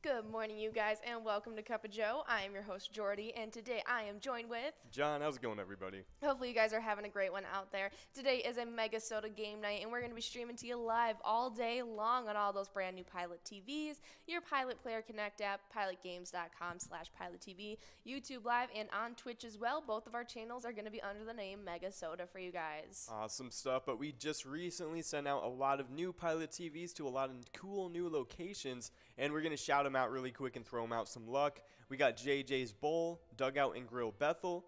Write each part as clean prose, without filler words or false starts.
Good morning, you guys, and welcome to Cup of Joe. I am your host, Jordy, and today I am joined with John. How's it going, everybody? Hopefully you guys are having a great one out there. Today is a MegaSota game night, and we're going to be streaming to you live all day long on all those brand new Pilot TVs, your Pilot Player Connect app, pilotgames.com/PilotTV, YouTube Live, and on Twitch as well. Both of our channels are going to be under the name MegaSota for you guys. Awesome stuff, but we just recently sent out a lot of new Pilot TVs to a lot of cool new locations, and we're going to shout them out really quick and throw them out some luck. We got JJ's Bowl, Dugout and Grill Bethel,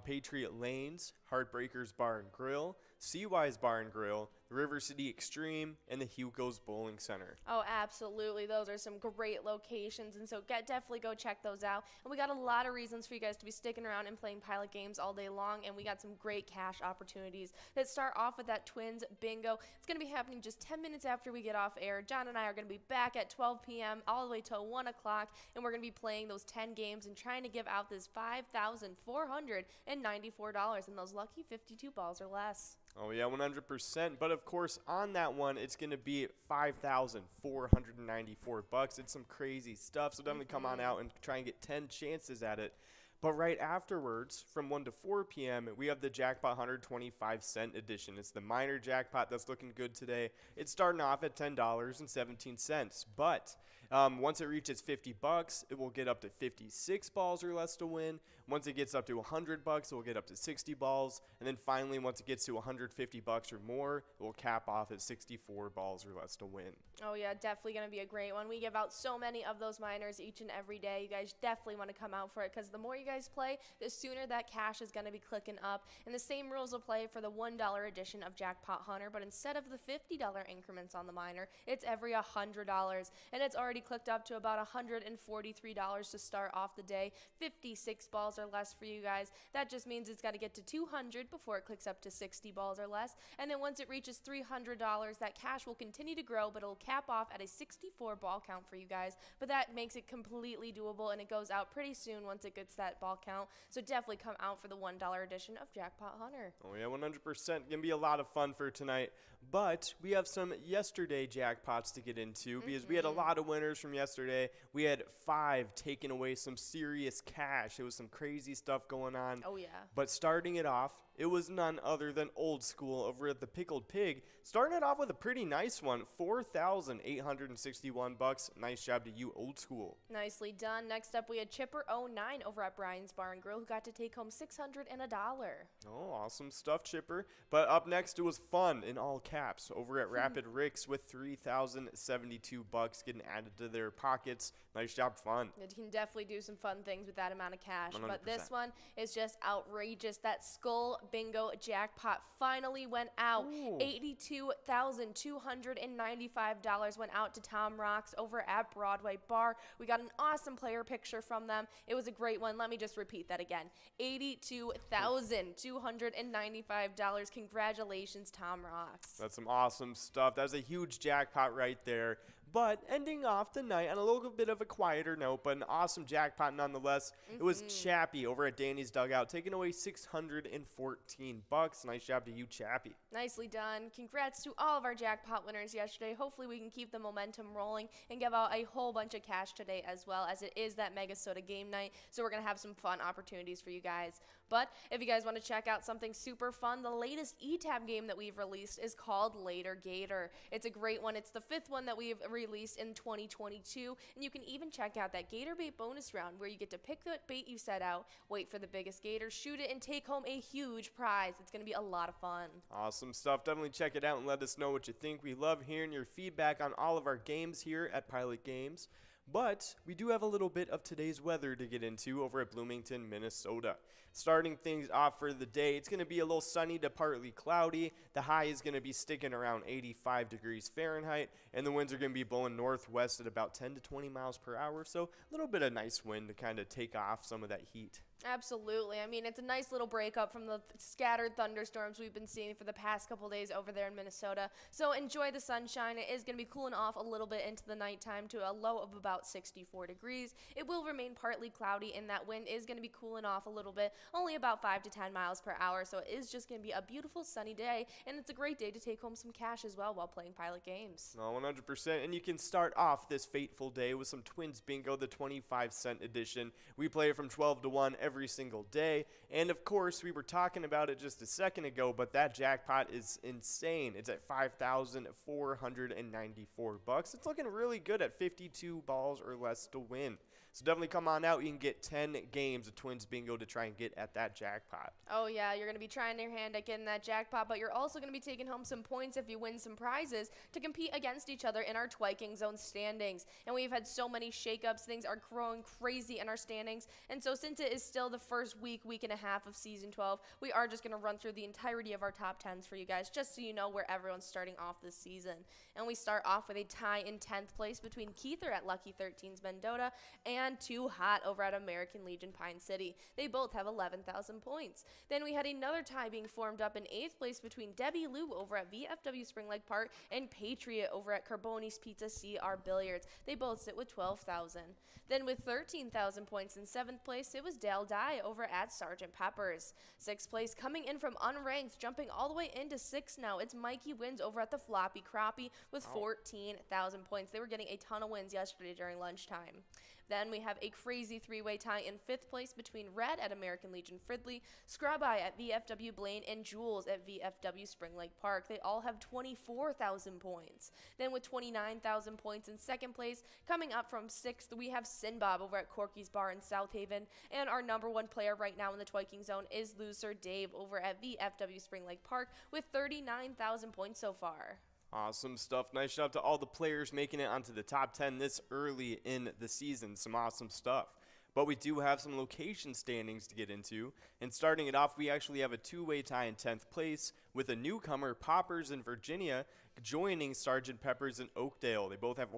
Patriot Lanes, Heartbreakers Bar and Grill, CY's Bar and Grill, the River City Extreme, and the Hugo's Bowling Center. Oh, absolutely. Those are some great locations, and so definitely go check those out. And we got a lot of reasons for you guys to be sticking around and playing Pilot games all day long, and we got some great cash opportunities that start off with that Twins Bingo. It's going to be happening just 10 minutes after we get off air. John and I are going to be back at 12 p.m. all the way till 1 o'clock, and we're going to be playing those 10 games and trying to give out this $5,494 and those lucky 52 balls or less. Oh yeah, 100%. But of course, on that one, it's going to be $5,494. It's some crazy stuff. So definitely come on out and try and get 10 chances at it. But right afterwards, from 1 to 4 p.m., we have the Jackpot 125-cent edition. It's the minor jackpot that's looking good today. It's starting off at $10.17. But once it reaches $50, it will get up to 56 balls or less to win. Once it gets up to $100, it will get up to 60 balls. And then finally, once it gets to $150 or more, it will cap off at 64 balls or less to win. Oh yeah, definitely going to be a great one. We give out so many of those minors each and every day. You guys definitely want to come out for it because the more you guys play, the sooner that cash is going to be clicking up. And the same rules will play for the $1 edition of Jackpot Hunter, but instead of the $50 increments on the minor, it's every $100. And it's already clicked up to about $143 to start off the day. 56 balls or less for you guys. That just means it's got to get to 200 before it clicks up to 60 balls or less. And then once it reaches $300, that cash will continue to grow, but it'll cap off at a 64 ball count for you guys. But that makes it completely doable, and it goes out pretty soon once it gets that ball count. So definitely come out for the $1 edition of Jackpot Hunter. Oh yeah, 100%. Gonna be a lot of fun for tonight. But we have some yesterday jackpots to get into because we had a lot of winners from yesterday. We had 5 taking away some serious cash. It was some crazy stuff going on. Oh yeah. But starting it off, it was none other than Old School over at the Pickled Pig. Starting it off with a pretty nice one, $4,861. Nice job to you, Old School. Nicely done. Next up, we had Chipper09 over at Brian's Bar and Grill, who got to take home $601. Oh, awesome stuff, Chipper. But up next, it was Fun in all caps over at Rapid Rick's with $3,072 getting added to their pockets. Nice job, Fun. You can definitely do some fun things with that amount of cash. 100%. But this one is just outrageous. That Skull Bingo jackpot finally went out. $82,295 went out to Tom Rocks over at Broadway Bar. We got an awesome player picture from them. It was a great one. Let me just repeat that again. $82,295. Congratulations, Tom Rocks. That's some awesome stuff. That's a huge jackpot right there. But ending off the night on a little bit of a quieter note, but an awesome jackpot nonetheless. It was Chappie over at Danny's Dugout, taking away $614. Nice job to you, Chappie. Nicely done. Congrats to all of our jackpot winners yesterday. Hopefully we can keep the momentum rolling and give out a whole bunch of cash today as well, as it is that MegaSota game night. So we're going to have some fun opportunities for you guys. But if you guys want to check out something super fun, the latest eTab game that we've released is called Later Gator. It's a great one. It's the 5th one that we've released in 2022. And you can even check out that Gator Bait bonus round where you get to pick the bait you set out, wait for the biggest gator, shoot it, and take home a huge prize. It's going to be a lot of fun. Awesome stuff. Definitely check it out and let us know what you think. We love hearing your feedback on all of our games here at Pilot Games. But we do have a little bit of today's weather to get into over at Bloomington, Minnesota. Starting things off for the day, it's going to be a little sunny to partly cloudy. The high is going to be sticking around 85 degrees Fahrenheit, and the winds are going to be blowing northwest at about 10 to 20 miles per hour. So a little bit of nice wind to kind of take off some of that heat. Absolutely. I mean, it's a nice little breakup from the scattered thunderstorms we've been seeing for the past couple days over there in Minnesota. So enjoy the sunshine. It is going to be cooling off a little bit into the nighttime to a low of about 64 degrees. It will remain partly cloudy, and that wind is going to be cooling off a little bit, only about 5 to 10 miles per hour. So it is just going to be a beautiful sunny day, and it's a great day to take home some cash as well while playing Pilot games. Oh, 100%. And you can start off this fateful day with some Twins Bingo, the 25-cent edition. We play it from 12 to 1 every single day. And of course, we were talking about it just a second ago, but that jackpot is insane. It's at $5,494. It's looking really good at 52 balls or less to win. So definitely come on out. You can get 10 games of Twins Bingo to try and get at that jackpot. Oh, yeah, you're going to be trying your hand at getting that jackpot, but you're also going to be taking home some points if you win some prizes to compete against each other in our Twiking Zone standings. And we've had so many shakeups. Things are growing crazy in our standings. And so since it is still the first week and a half of Season 12, we are just going to run through the entirety of our top 10s for you guys, just so you know where everyone's starting off this season. And we start off with a tie in 10th place between Keither at Lucky 13's Mendota and Too Hot over at American Legion Pine City. They both have 11,000 points. Then we had another tie being formed up in 8th place between Debbie Lou over at VFW Spring Lake Park and Patriot over at Carboni's Pizza CR Billiards. They both sit with 12,000. Then with 13,000 points in 7th place, it was Dale Dye over at Sergeant Pepper's. 6th place coming in from unranked, jumping all the way into 6th now. It's Mikey Wins over at the Floppy Crappie with 14,000 points. They were getting a ton of wins yesterday during lunchtime. Then we have a crazy three-way tie in 5th place between Red at American Legion Fridley, Scrub-Eye at VFW Blaine, and Jules at VFW Spring Lake Park. They all have 24,000 points. Then with 29,000 points in 2nd place, coming up from 6th, we have Sinbob over at Corky's Bar in South Haven. And our number one player right now in the Twiking Zone is Loser Dave over at VFW Spring Lake Park with 39,000 points so far. Awesome stuff. Nice job to all the players making it onto the top 10 this early in the season. Some awesome stuff. But we do have some location standings to get into. And starting it off, we actually have a two-way tie in 10th place with a newcomer, Poppers in Virginia, joining Sergeant Peppers in Oakdale. They both have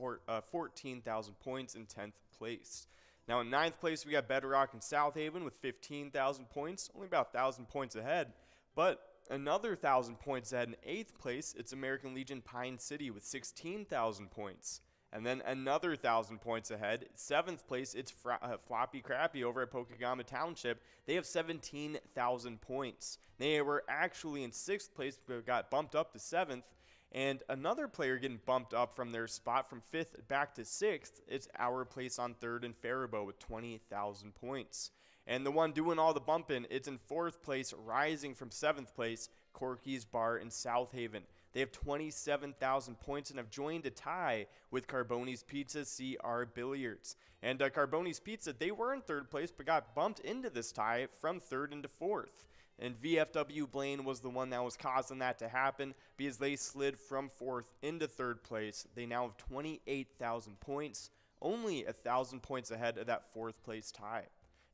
14,000 points in 10th place. Now in 9th place, we got Bedrock in South Haven with 15,000 points, only about 1,000 points ahead. But another 1,000 points ahead in 8th place, it's American Legion Pine City with 16,000 points. And then another 1,000 points ahead, 7th place, it's Floppy Crappy over at Pokegama Township. They have 17,000 points. They were actually in 6th place, but got bumped up to 7th. And another player getting bumped up from their spot from 5th back to 6th, it's our place on 3rd in Faribault with 20,000 points. And the one doing all the bumping, it's in 4th place, rising from 7th place, Corky's Bar in South Haven. They have 27,000 points and have joined a tie with Carboni's Pizza CR Billiards. And Carboni's Pizza, they were in 3rd place, but got bumped into this tie from 3rd into 4th. And VFW Blaine was the one that was causing that to happen because they slid from 4th into 3rd place. They now have 28,000 points, only 1,000 points ahead of that 4th place tie.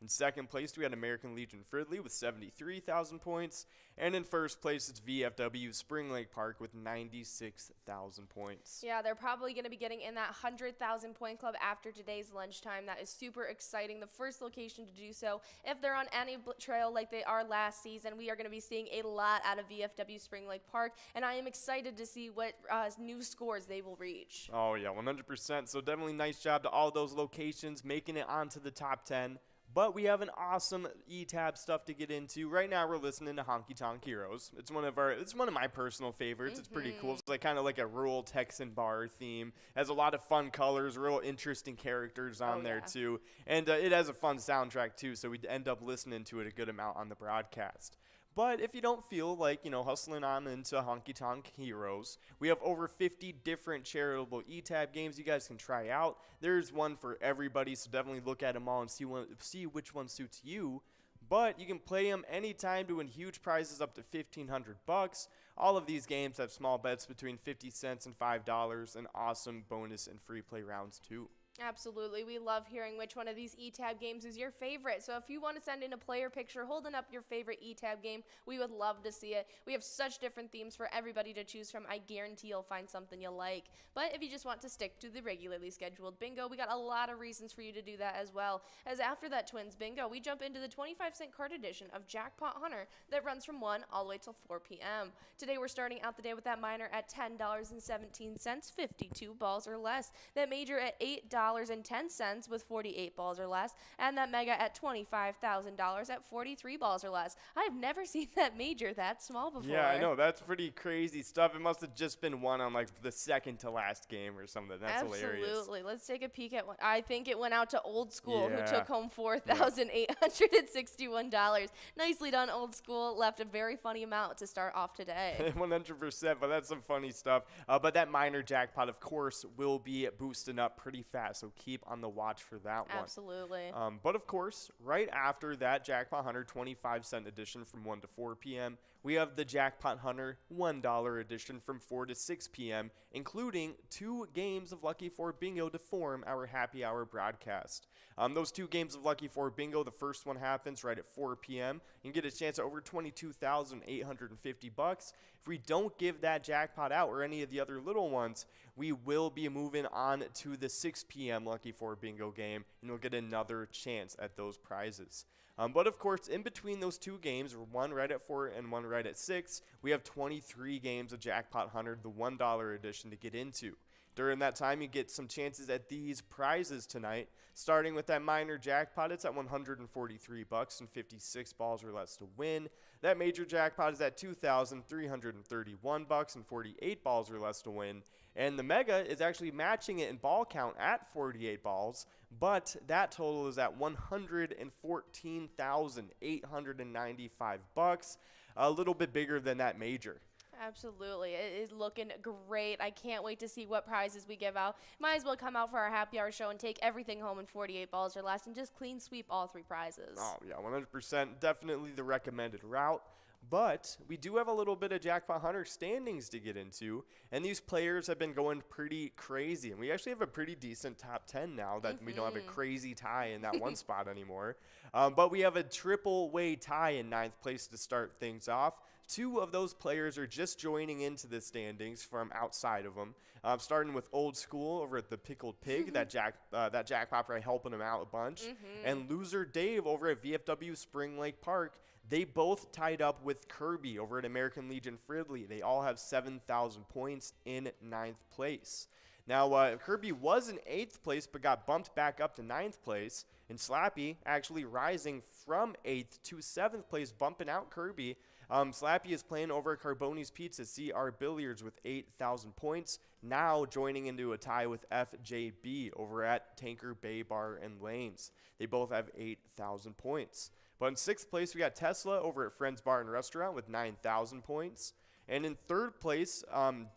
In 2nd place, we had American Legion Fridley with 73,000 points. And in 1st place, it's VFW Spring Lake Park with 96,000 points. Yeah, they're probably going to be getting in that 100,000 point club after today's lunchtime. That is super exciting. The first location to do so. If they're on any trail like they are last season, we are going to be seeing a lot out of VFW Spring Lake Park. And I am excited to see what new scores they will reach. Oh, yeah, 100%. So definitely nice job to all those locations making it onto the top 10. But we have an awesome E-Tab stuff to get into. Right now we're listening to Honky Tonk Heroes. It's one of my personal favorites. It's pretty cool. It's like kind of like a rural Texan bar theme. It has a lot of fun colors, real interesting characters on there too. And it has a fun soundtrack too, so we end up listening to it a good amount on the broadcast. But if you don't feel like, hustling on into Honky Tonk Heroes, we have over 50 different charitable E-Tab games you guys can try out. There's one for everybody, so definitely look at them all and see which one suits you. But you can play them anytime to win huge prizes up to $1,500. All of these games have small bets between 50 cents and $5 and awesome bonus and free play rounds too. Absolutely. We love hearing which one of these eTab games is your favorite. So if you want to send in a player picture holding up your favorite eTab game, we would love to see it. We have such different themes for everybody to choose from. I guarantee you'll find something you'll like. But if you just want to stick to the regularly scheduled bingo, we got a lot of reasons for you to do that as well. As after that Twins bingo, we jump into the 25-cent card edition of Jackpot Hunter that runs from 1 all the way till 4 p.m. Today we're starting out the day with that minor at $10.17, 52 balls or less. That major at $8.10 with 48 balls or less, and that mega at $25,000 at 43 balls or less. I've never seen that major that small before. Yeah, I know. That's pretty crazy stuff. It must have just been won on like the second to last game or something. That's hilarious. Absolutely. Let's take a peek at one. I think it went out to Old School, Yeah. who took home $4,861. Nicely done, Old School. Left a very funny amount to start off today. 100%, but that's some funny stuff. But that minor jackpot, of course, will be boosting up pretty fast, so keep on the watch for that one. Absolutely. But of course, right after that Jackpot Hunter 25-cent edition from 1 to 4 p.m., we have the Jackpot Hunter $1 edition from 4 to 6 p.m., including 2 games of Lucky 4 Bingo to form our happy hour broadcast. Those 2 games of Lucky 4 Bingo, the first one happens right at 4 p.m. You can get a chance at over $22,850. If we don't give that jackpot out or any of the other little ones, we will be moving on to the 6 p.m. Lucky 4 Bingo game, and you'll get another chance at those prizes. But of course, in between those 2 games, one right at 4 and one right at 6, we have 23 games of Jackpot Hunter, the $1 edition, to get into. During that time, you get some chances at these prizes tonight. Starting with that minor jackpot, it's at $143 and 56 balls or less to win. That major jackpot is at $2,331 and 48 balls or less to win. And the mega is actually matching it in ball count at 48 balls, but that total is at $114,895, a little bit bigger than that major. Absolutely. It is looking great. I can't wait to see what prizes we give out. Might as well come out for our happy hour show and take everything home in 48 balls or less and just clean sweep all 3 prizes. Oh, yeah, 100%. Definitely the recommended route. But we do have a little bit of Jackpot Hunter standings to get into, and these players have been going pretty crazy. And we actually have a pretty decent top 10 now that we don't have a crazy tie in that one spot anymore. But we have a triple-way tie in 9th place to start things off. 2 of those players are just joining into the standings from outside of them. Starting with Old School over at the Pickled Pig, that jackpot probably helping him out a bunch. And Loser Dave over at VFW Spring Lake Park. They both tied up with Kirby over at American Legion Fridley. They all have 7,000 points in 9th place. Now, Kirby was in 8th place but got bumped back up to 9th place. And Slappy actually rising from 8th to 7th place, bumping out Kirby. Slappy is playing over at Carboni's Pizza CR Billiards with 8,000 points, now joining into a tie with FJB over at Tanker Bay Bar and Lanes. They both have 8,000 points. But in 6th place, we got Tesla over at Friends Bar and Restaurant with 9,000 points. And in 3rd place,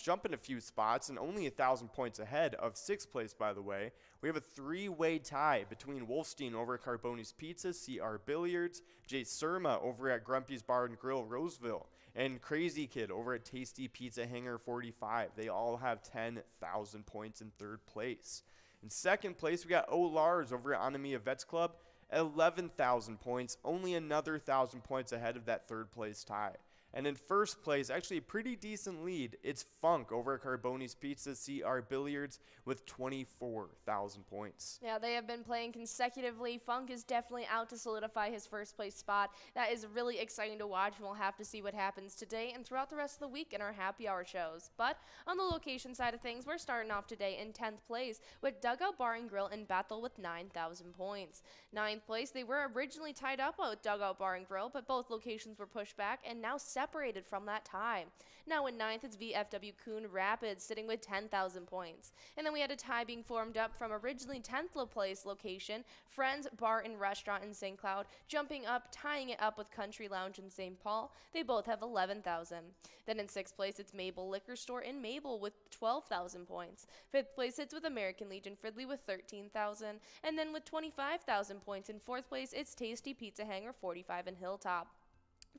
jumping a few spots and only 1,000 points ahead of 6th place, by the way, we have a 3-way tie between Wolfstein over at Carboni's Pizza, CR Billiards, Jay Surma over at Grumpy's Bar and Grill, Roseville, and Crazy Kid over at Tasty Pizza Hangar 45. They all have 10,000 points in 3rd place. In 2nd place, we got O Lars over at Anamia Vets Club, 11,000 points, only another 1,000 points ahead of that 3rd place tie. And in 1st place, actually a pretty decent lead, it's Funk over at Carboni's Pizza CR Billiards with 24,000 points. Yeah, they have been playing consecutively. Funk is definitely out to solidify his 1st place spot. That is really exciting to watch, and we'll have to see what happens today and throughout the rest of the week in our happy hour shows. But on the location side of things, we're starting off today in 10th place with Dugout Bar and Grill in Bethel with 9,000 points. 9th place, they were originally tied up with Dugout Bar and Grill, but both locations were pushed back and now separated from that tie. Now in 9th, it's VFW Coon Rapids sitting with 10,000 points. And then we had a tie being formed up from originally 10th place location, Friends Bar and Restaurant in St. Cloud, jumping up, tying it up with Country Lounge in St. Paul. They both have 11,000. Then in 6th place, it's Mabel Liquor Store in Mabel with 12,000 points. 5th place, it's with American Legion Fridley with 13,000. And then with 25,000 points in 4th place, it's Tasty Pizza Hangar 45 in Hilltop.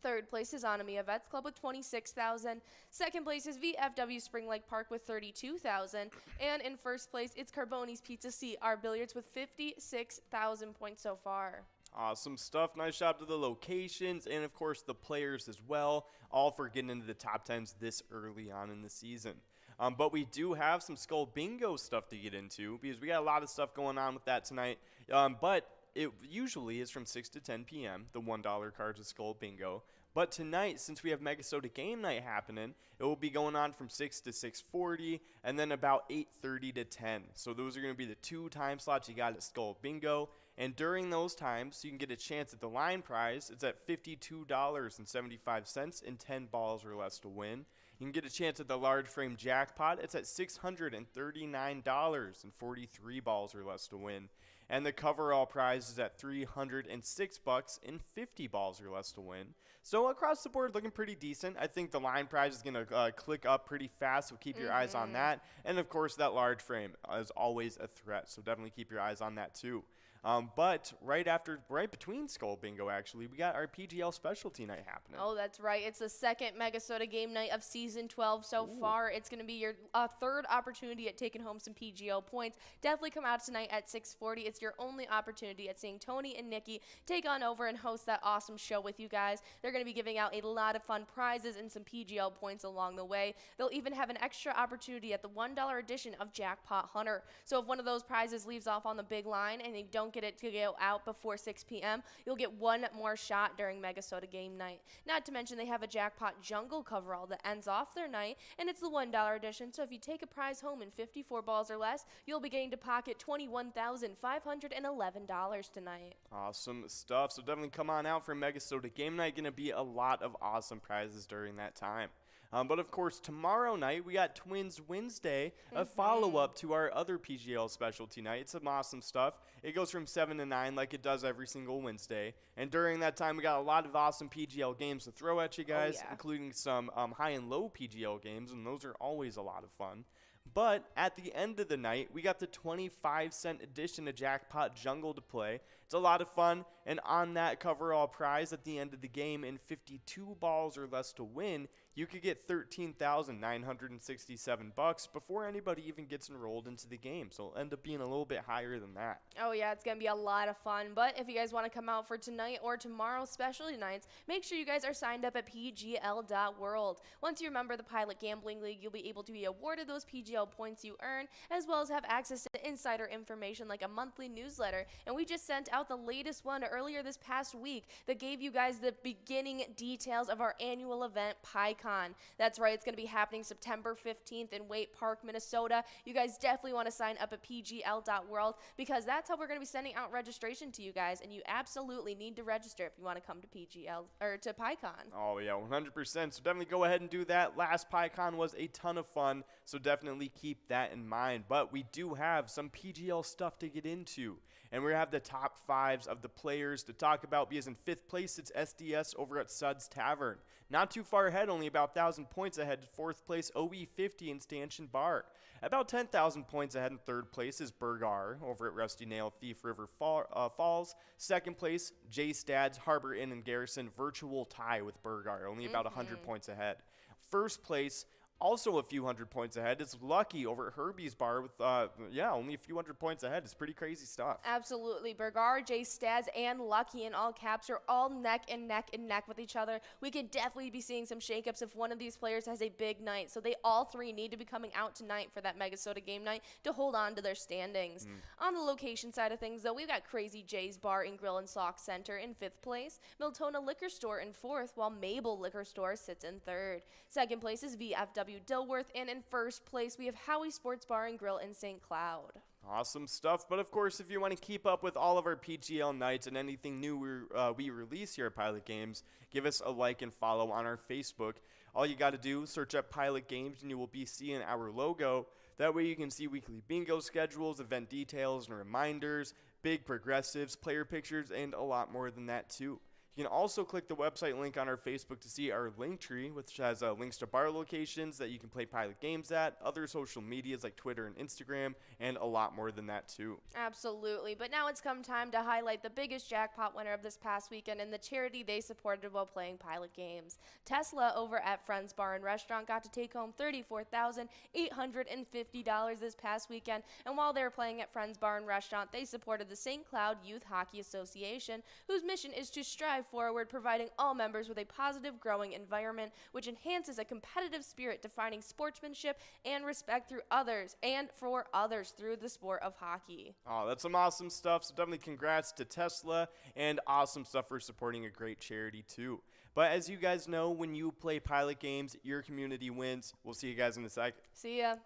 Third place is Anamia Vets Club with 26,000. Second place is VFW Spring Lake Park with 32,000. And in first place, it's Carboni's Pizza CR Billiards with 56,000 points so far. Awesome stuff. Nice job to the locations and, of course, the players as well, all for getting into the top 10s this early on in the season. But we do have some Skull Bingo stuff to get into because we got a lot of stuff going on with that tonight. But it usually is from 6 to 10 p.m., the $1 cards of Skull Bingo. But tonight, since we have MegaSota Game Night happening, it will be going on from 6 to 6:40 and then about 8:30 to 10. So those are going to be the 2 time slots you got at Skull Bingo. And during those times, you can get a chance at the line prize. It's at $52.75 and 10 balls or less to win. You can get a chance at the large frame jackpot. It's at $639 and 43 balls or less to win. And the coverall prize is at $306 and 50 balls or less to win. So across the board, looking pretty decent. I think the line prize is going to click up pretty fast, so keep your eyes on that. And of course, that large frame is always a threat, so definitely keep your eyes on that too. But right between Skull Bingo, actually, we got our PGL specialty night happening. Oh, that's right. It's the second MegaSota game night of Season 12 so far. It's going to be your third opportunity at taking home some PGL points. Definitely come out tonight at 6:40. It's your only opportunity at seeing Tony and Nikki take on over and host that awesome show with you guys. They're going to be giving out a lot of fun prizes and some PGL points along the way. They'll even have an extra opportunity at the $1 edition of Jackpot Hunter. So if one of those prizes leaves off on the big line and you don't get it to go out before 6 p.m., you'll get one more shot during MegaSota game night. Not to mention they have a Jackpot Jungle coverall that ends off their night, and it's the $1 edition, so if you take a prize home in 54 balls or less, you'll be getting to pocket $21,511 tonight. Awesome stuff. So definitely come on out for MegaSota game night. Going to be a lot of awesome prizes during that time. But of course, tomorrow night we got TwinsWinsDay, a follow-up to our other PGL specialty night. It's some awesome stuff. It goes from 7 to 9 like it does every single Wednesday. And during that time, we got a lot of awesome PGL games to throw at you guys, including some high and low PGL games, and those are always a lot of fun. But at the end of the night, we got the 25-cent edition of Jackpot Jungle to play. It's a lot of fun, and on that coverall prize at the end of the game in 52 balls or less to win, you could get $13,967 before anybody even gets enrolled into the game. So it'll end up being a little bit higher than that. Oh yeah, it's going to be a lot of fun. But if you guys want to come out for tonight or tomorrow's specialty nights, make sure you guys are signed up at pgl.world. Once you're a member of the Pilot Gambling League, you'll be able to be awarded those PGL points you earn, as well as have access to insider information like a monthly newsletter. And we just sent out the latest one earlier this past week that gave you guys the beginning details of our annual event, PyCon. That's right, it's going to be happening September 15th in Waite Park, Minnesota. You guys definitely want to sign up at pgl.world because that's how we're going to be sending out registration to you guys, and you absolutely need to register if you want to come to PGL or to PyCon. Oh yeah, 100%. So definitely go ahead and do that. Last PyCon was a ton of fun, so definitely keep that in mind. But we do have some PGL stuff to get into, and we have the top 5s of the players to talk about because in 5th place it's SDS over at Suds Tavern. Not too far ahead, only about 1,000 points ahead. 4th place, OE50 in Stanchion Bar. About 10,000 points ahead in 3rd place is Burgar over at Rusty Nail Thief River Falls. 2nd place, J Stads Harbor Inn and Garrison. Virtual tie with Burgar, only about 100 points ahead. 1st place, also a few hundred points ahead. It's Lucky over at Herbie's Bar with, only a few hundred points ahead. It's pretty crazy stuff. Absolutely. Burgar, J Stads, and Lucky in all caps are all neck and neck and neck with each other. We could definitely be seeing some shakeups if one of these players has a big night. So they all three need to be coming out tonight for that MegaSota game night to hold on to their standings. On the location side of things, though, we've got Crazy J's Bar and Grill and Sock Center in 5th place, Miltona Liquor Store in 4th, while Mabel Liquor Store sits in 3rd. 2nd place is VFW Dilworth, and in 1st place we have Howie Sports Bar and Grill in St. Cloud. Awesome stuff. But of course, if you want to keep up with all of our PGL nights and anything new we release here at Pilot Games, give us a like and follow on our Facebook. All you got to do, search up Pilot Games and you will be seeing our logo. That way you can see weekly bingo schedules, event details and reminders, big progressives, player pictures, and a lot more than that too. You can also click the website link on our Facebook to see our link tree, which has links to bar locations that you can play Pilot games at, other social medias like Twitter and Instagram, and a lot more than that too. Absolutely. But now it's come time to highlight the biggest jackpot winner of this past weekend and the charity they supported while playing Pilot games. Tesla over at Friends Bar and Restaurant got to take home $34,850 this past weekend. And while they were playing at Friends Bar and Restaurant, they supported the St. Cloud Youth Hockey Association, whose mission is to strive forward, providing all members with a positive, growing environment, which enhances a competitive spirit defining sportsmanship and respect through others and for others through the sport of hockey. Oh, that's some awesome stuff. So definitely congrats to Tesla, and awesome stuff for supporting a great charity too. But as you guys know, when you play Pilot games, your community wins. We'll see you guys in a second. See ya.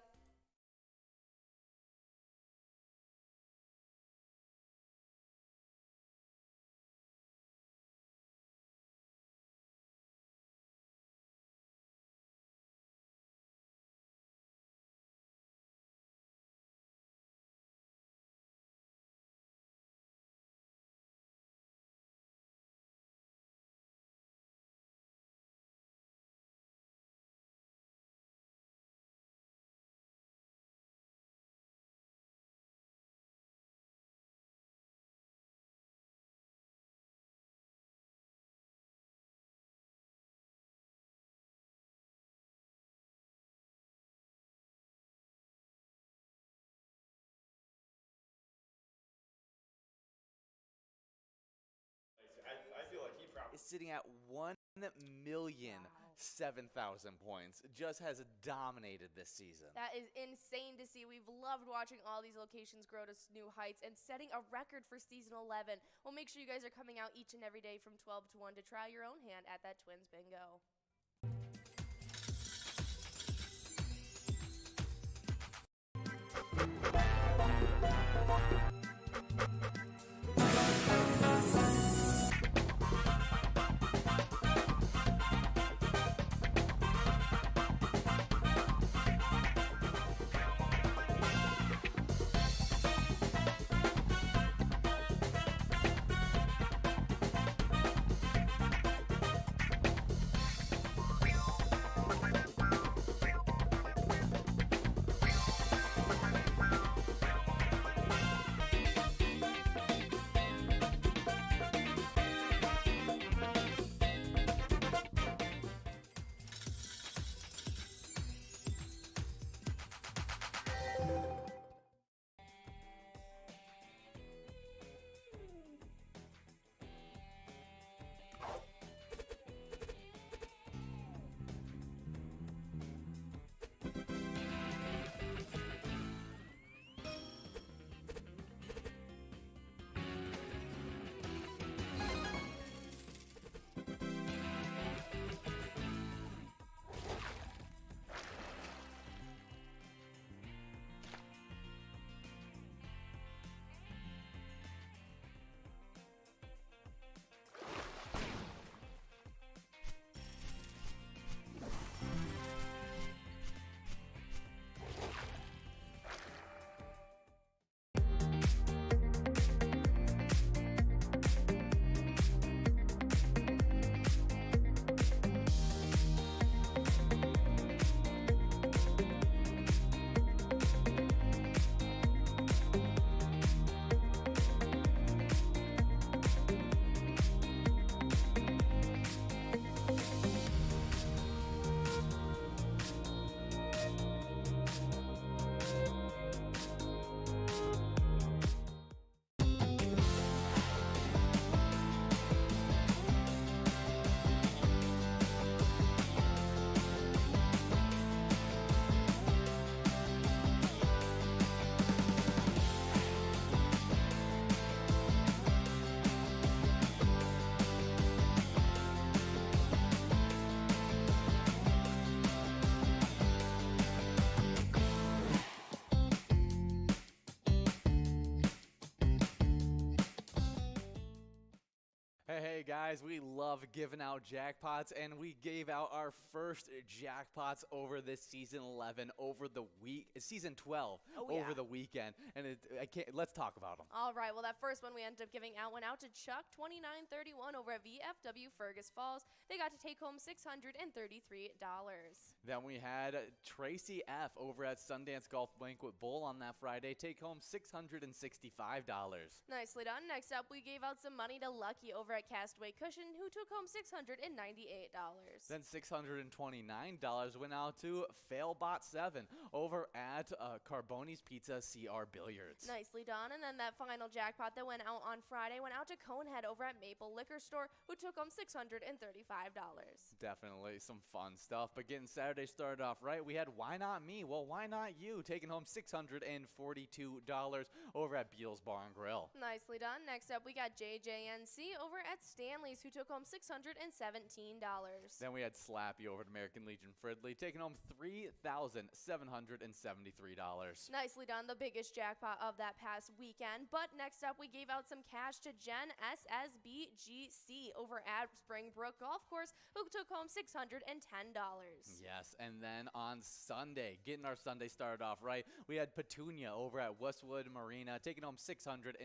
I feel like he probably is sitting at 1,007,000 points. Just has dominated this season. That is insane to see. We've loved watching all these locations grow to new heights and setting a record for season 11. Well, make sure you guys are coming out each and every day from 12 to 1 to try your own hand at that Twins Bingo. Hey guys, we love giving out jackpots, and we gave out our first jackpots over this season 11 over the season 12 over the weekend, and let's talk about them. All right, well, that first one we ended up giving out went out to Chuck 2931 over at VFW Fergus Falls. They got to take home $633. Then we had Tracy F over at Sundance Golf Banquet Bowl on that Friday take home $665. Nicely done. Next up, we gave out some money to Lucky over at Castaway Cushion, who took home $698. Then $629 went out to Failbot7 over at Carboni's Pizza CR Billiards. Nicely done. And then that final jackpot that went out on Friday went out to Conehead over at Maple Liquor Store, who took home $635. Definitely some fun stuff. But getting Saturday started off right, we had Why Not Me? Well, why not you? Taking home $642 over at Beatles Bar and Grill. Nicely done. Next up, we got JJNC over at Stanley's, who took home $617. Then we had Slappy over at American Legion Fridley, taking home $3,773. Nicely done. The biggest jackpot of that past weekend. But next up, we gave out some cash to Jen SSBGC over at Springbrook Golf Course, who took home $610. Yes, and then on Sunday, getting our Sunday started off right, we had Petunia over at Westwood Marina, taking home $615.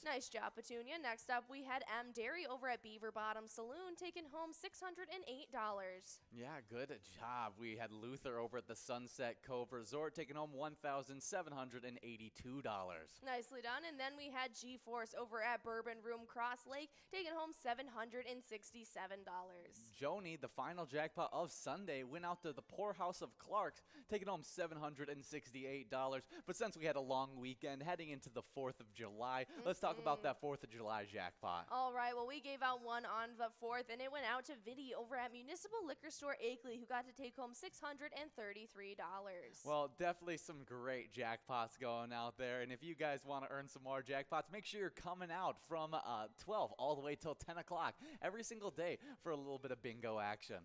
Nice job, Petunia. Next up, we had M. Dairy over at Beaver Bottom Saloon, taking home $608. Yeah, good job. We had Luther over at the Sunset Cove Resort, taking home $1,782. Nicely done. And then we had G-Force over at Bourbon Room Cross Lake, taking home $767. Joni, the final jackpot of Sunday, went out to the Poorhouse of Clark's, taking home $768. But since we had a long weekend heading into the 4th of July, let's talk about that 4th of July jackpot. All right, well, we gave out one on the 4th, and it went out to Viddy over at Municipal Liquor Store Akeley, who got to take home $633. Well, definitely some great jackpots going out there. And if you guys want to earn some more jackpots, make sure you're coming out from 12 all the way till 10 o'clock every single day for a little bit of bingo action.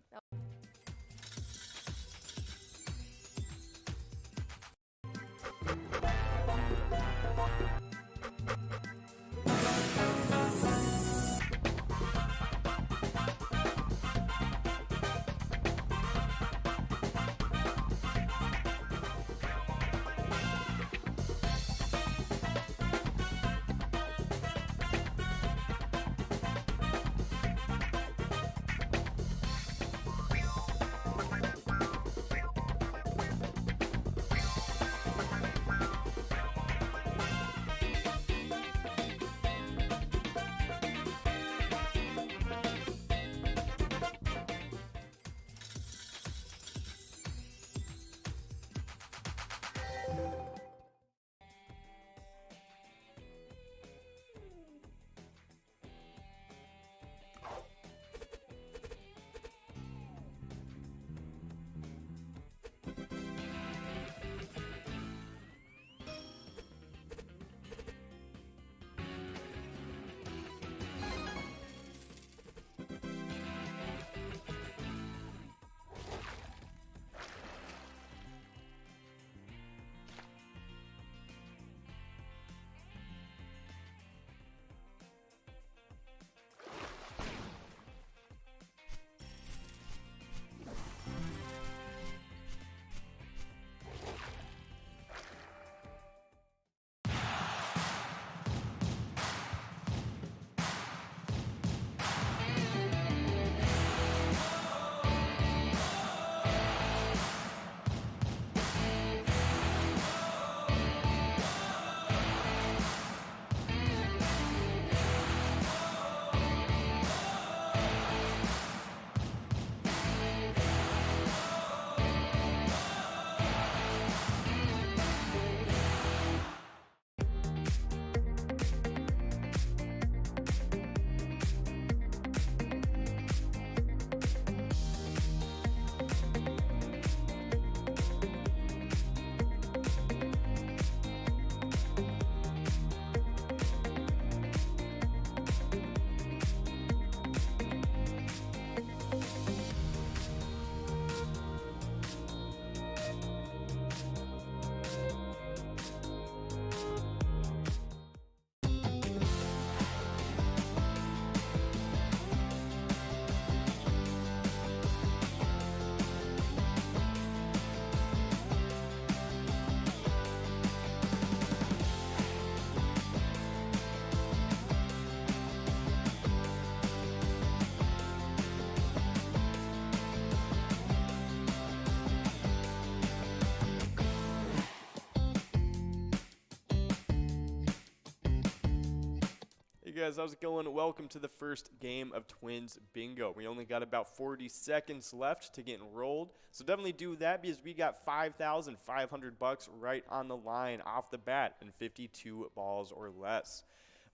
guys, how's it going? Welcome to the first game of Twins Bingo. We only got about 40 seconds left to get enrolled, so definitely do that because we got $5,500 right on the line off the bat in 52 balls or less.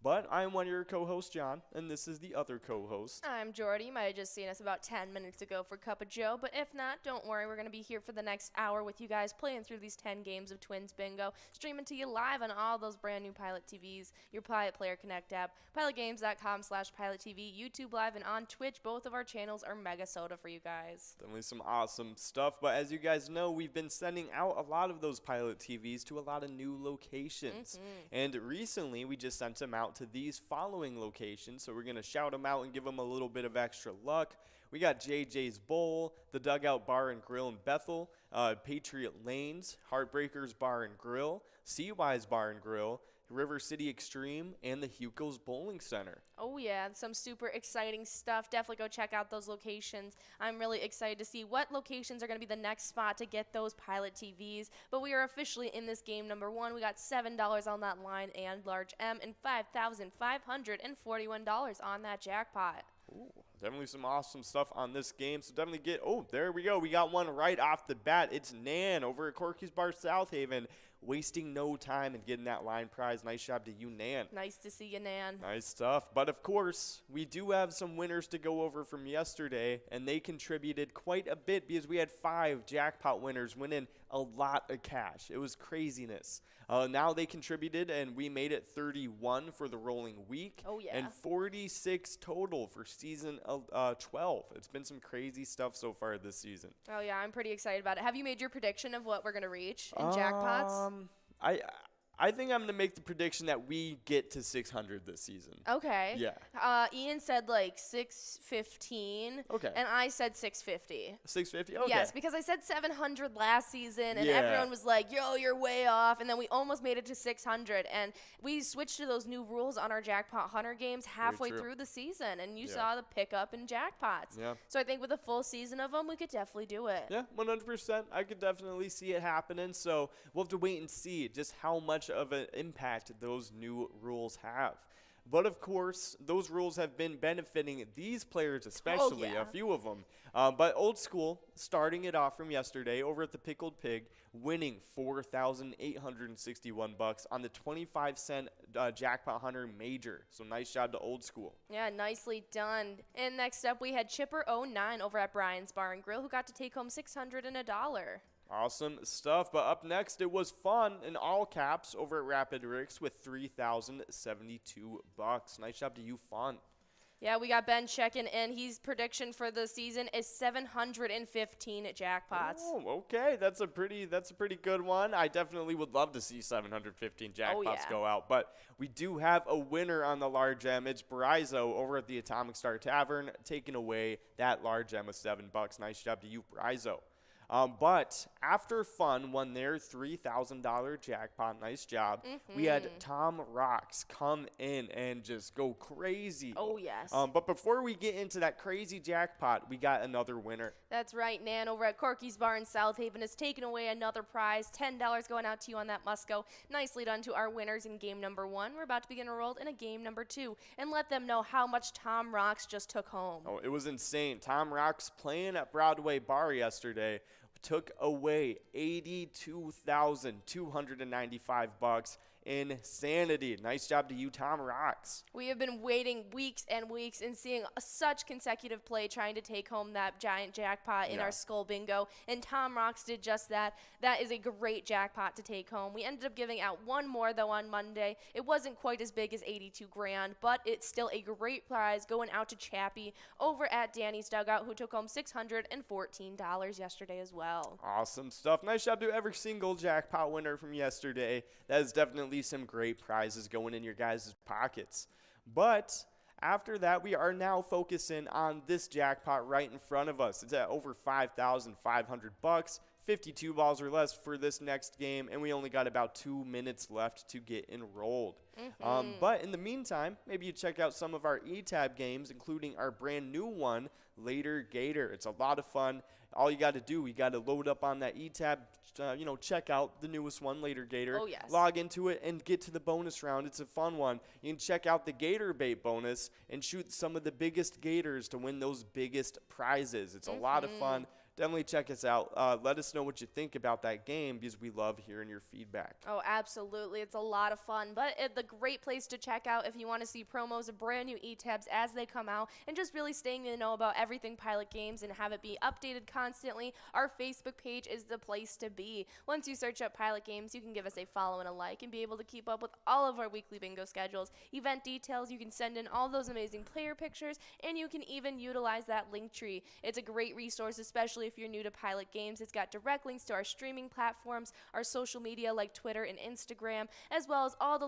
But I'm one of your co-hosts, John, and this is the other co-host. I'm Jordy. You might have just seen us about 10 minutes ago for Cup of Joe, but if not, don't worry. We're going to be here for the next hour with you guys playing through these 10 games of Twins Bingo, streaming to you live on all those brand new Pilot TVs, your Pilot Player Connect app, pilotgames.com/PilotTV, YouTube Live, and on Twitch. Both of our channels are MegaSota for you guys. Definitely some awesome stuff, but as you guys know, we've been sending out a lot of those Pilot TVs to a lot of new locations. And recently, we just sent them out to these following locations, so we're going to shout them out and give them a little bit of extra luck. We got JJ's Bowl, the Dugout Bar and Grill in Bethel, Patriot Lanes, Heartbreakers Bar and Grill, Seawise Bar and Grill, River City Extreme, and the Huco's Bowling Center. Oh yeah, some super exciting stuff. Definitely go check out those locations. I'm really excited to see what locations are going to be the next spot to get those Pilot TVs. But we are officially in this game number 1. We got $7 on that line and large M and $5,541 on that jackpot. Ooh, definitely some awesome stuff on this game. So definitely get, oh, there we go. We got one right off the bat. It's Nan over at Corky's Bar South Haven, wasting no time and getting that line prize. Nice job to you, Nan. Nice to see you, Nan. Nice stuff. But of course, we do have some winners to go over from yesterday, and they contributed quite a bit because we had 5 jackpot winners winning a lot of cash. It was craziness. Now they contributed, and we made it 31 for the rolling week. Oh, yeah. And 46 total for season 12. It's been some crazy stuff so far this season. Oh, yeah, I'm pretty excited about it. Have you made your prediction of what we're going to reach in jackpots? I think I'm going to make the prediction that we get to 600 this season. Okay. Yeah. Ian said like 615. Okay. And I said 650. 650? Okay. Yes, because I said 700 last season, and Yeah. everyone was like, yo, you're way off. And then we almost made it to 600. And we switched to those new rules on our Jackpot Hunter games halfway true. through the season. And you Yeah. saw the pickup in jackpots. Yeah. So I think with a full season of them, we could definitely do it. Yeah, 100%. I could definitely see it happening. So we'll have to wait and see just how much of an impact those new rules have. But of course, those rules have been benefiting these players especially, yeah. a few of them. But Old School, starting it off from yesterday over at the Pickled Pig, winning $4,861 on the 25-cent Jackpot Hunter Major. So nice job to Old School. Yeah, nicely done. And next up, we had Chipper09 over at Brian's Bar and Grill, who got to take home $601. Awesome stuff. But up next, it was Fun in all caps over at Rapid Ricks with $3,072. Nice job to you, Fun. Yeah, we got Ben checking in. His prediction for the season is 715 jackpots. Oh, okay. That's a pretty good one. I definitely would love to see 715 jackpots yeah. go out. But we do have a winner on the large M. It's Brizo over at the Atomic Star Tavern, taking away that large M with $7. Nice job to you, Brizo. But after Fun won their $3,000 jackpot, nice job, we had Tom Rocks come in and just go crazy. Oh, yes. But before we get into that crazy jackpot, we got another winner. That's right. Nan over at Corky's Bar in South Haven has taken away another prize. $10 going out to you on that Musco. Nicely done to our winners in game number 1. We're about to begin enrolled in a game number 2 and let them know how much Tom Rocks just took home. Oh, it was insane. Tom Rocks playing at Broadway Bar yesterday took away $82,295. Insanity. Nice job to you, Tom Rocks. We have been waiting weeks and weeks and seeing such consecutive play trying to take home that giant jackpot in our Skull Bingo, and Tom Rocks did just that. That is a great jackpot to take home. We ended up giving out one more, though, on Monday. It wasn't quite as big as 82 grand, but it's still a great prize going out to Chappie over at Danny's Dugout, who took home $614 yesterday as well. Awesome stuff. Nice job to every single jackpot winner from yesterday. That is definitely some great prizes going in your guys' pockets. But after that, we are now focusing on this jackpot right in front of us. It's at over $5,500, 52 balls or less for this next game, and we only got about 2 minutes left to get enrolled. But in the meantime, maybe you check out some of our E-Tab games, including our brand new one, Later Gator. It's a lot of fun. All you got to do, you got to load up on that E-Tab, check out the newest one, Later Gator. Oh, yes. Log into it and get to the bonus round. It's a fun one. You can check out the Gator Bait bonus and shoot some of the biggest gators to win those biggest prizes. It's a lot of fun. Definitely check us out. Let us know what you think about that game because we love hearing your feedback. Oh, absolutely. It's a lot of fun. But the great place to check out if you want to see promos of brand new E-Tabs as they come out and just really staying to know about everything Pilot Games and have it be updated constantly, our Facebook page is the place to be. Once you search up Pilot Games, you can give us a follow and a like and be able to keep up with all of our weekly bingo schedules, event details. You can send in all those amazing player pictures, and you can even utilize that link tree. It's a great resource, especially if you're new to Pilot Games. It's got direct links to our streaming platforms, our social media like Twitter and Instagram, as well as all the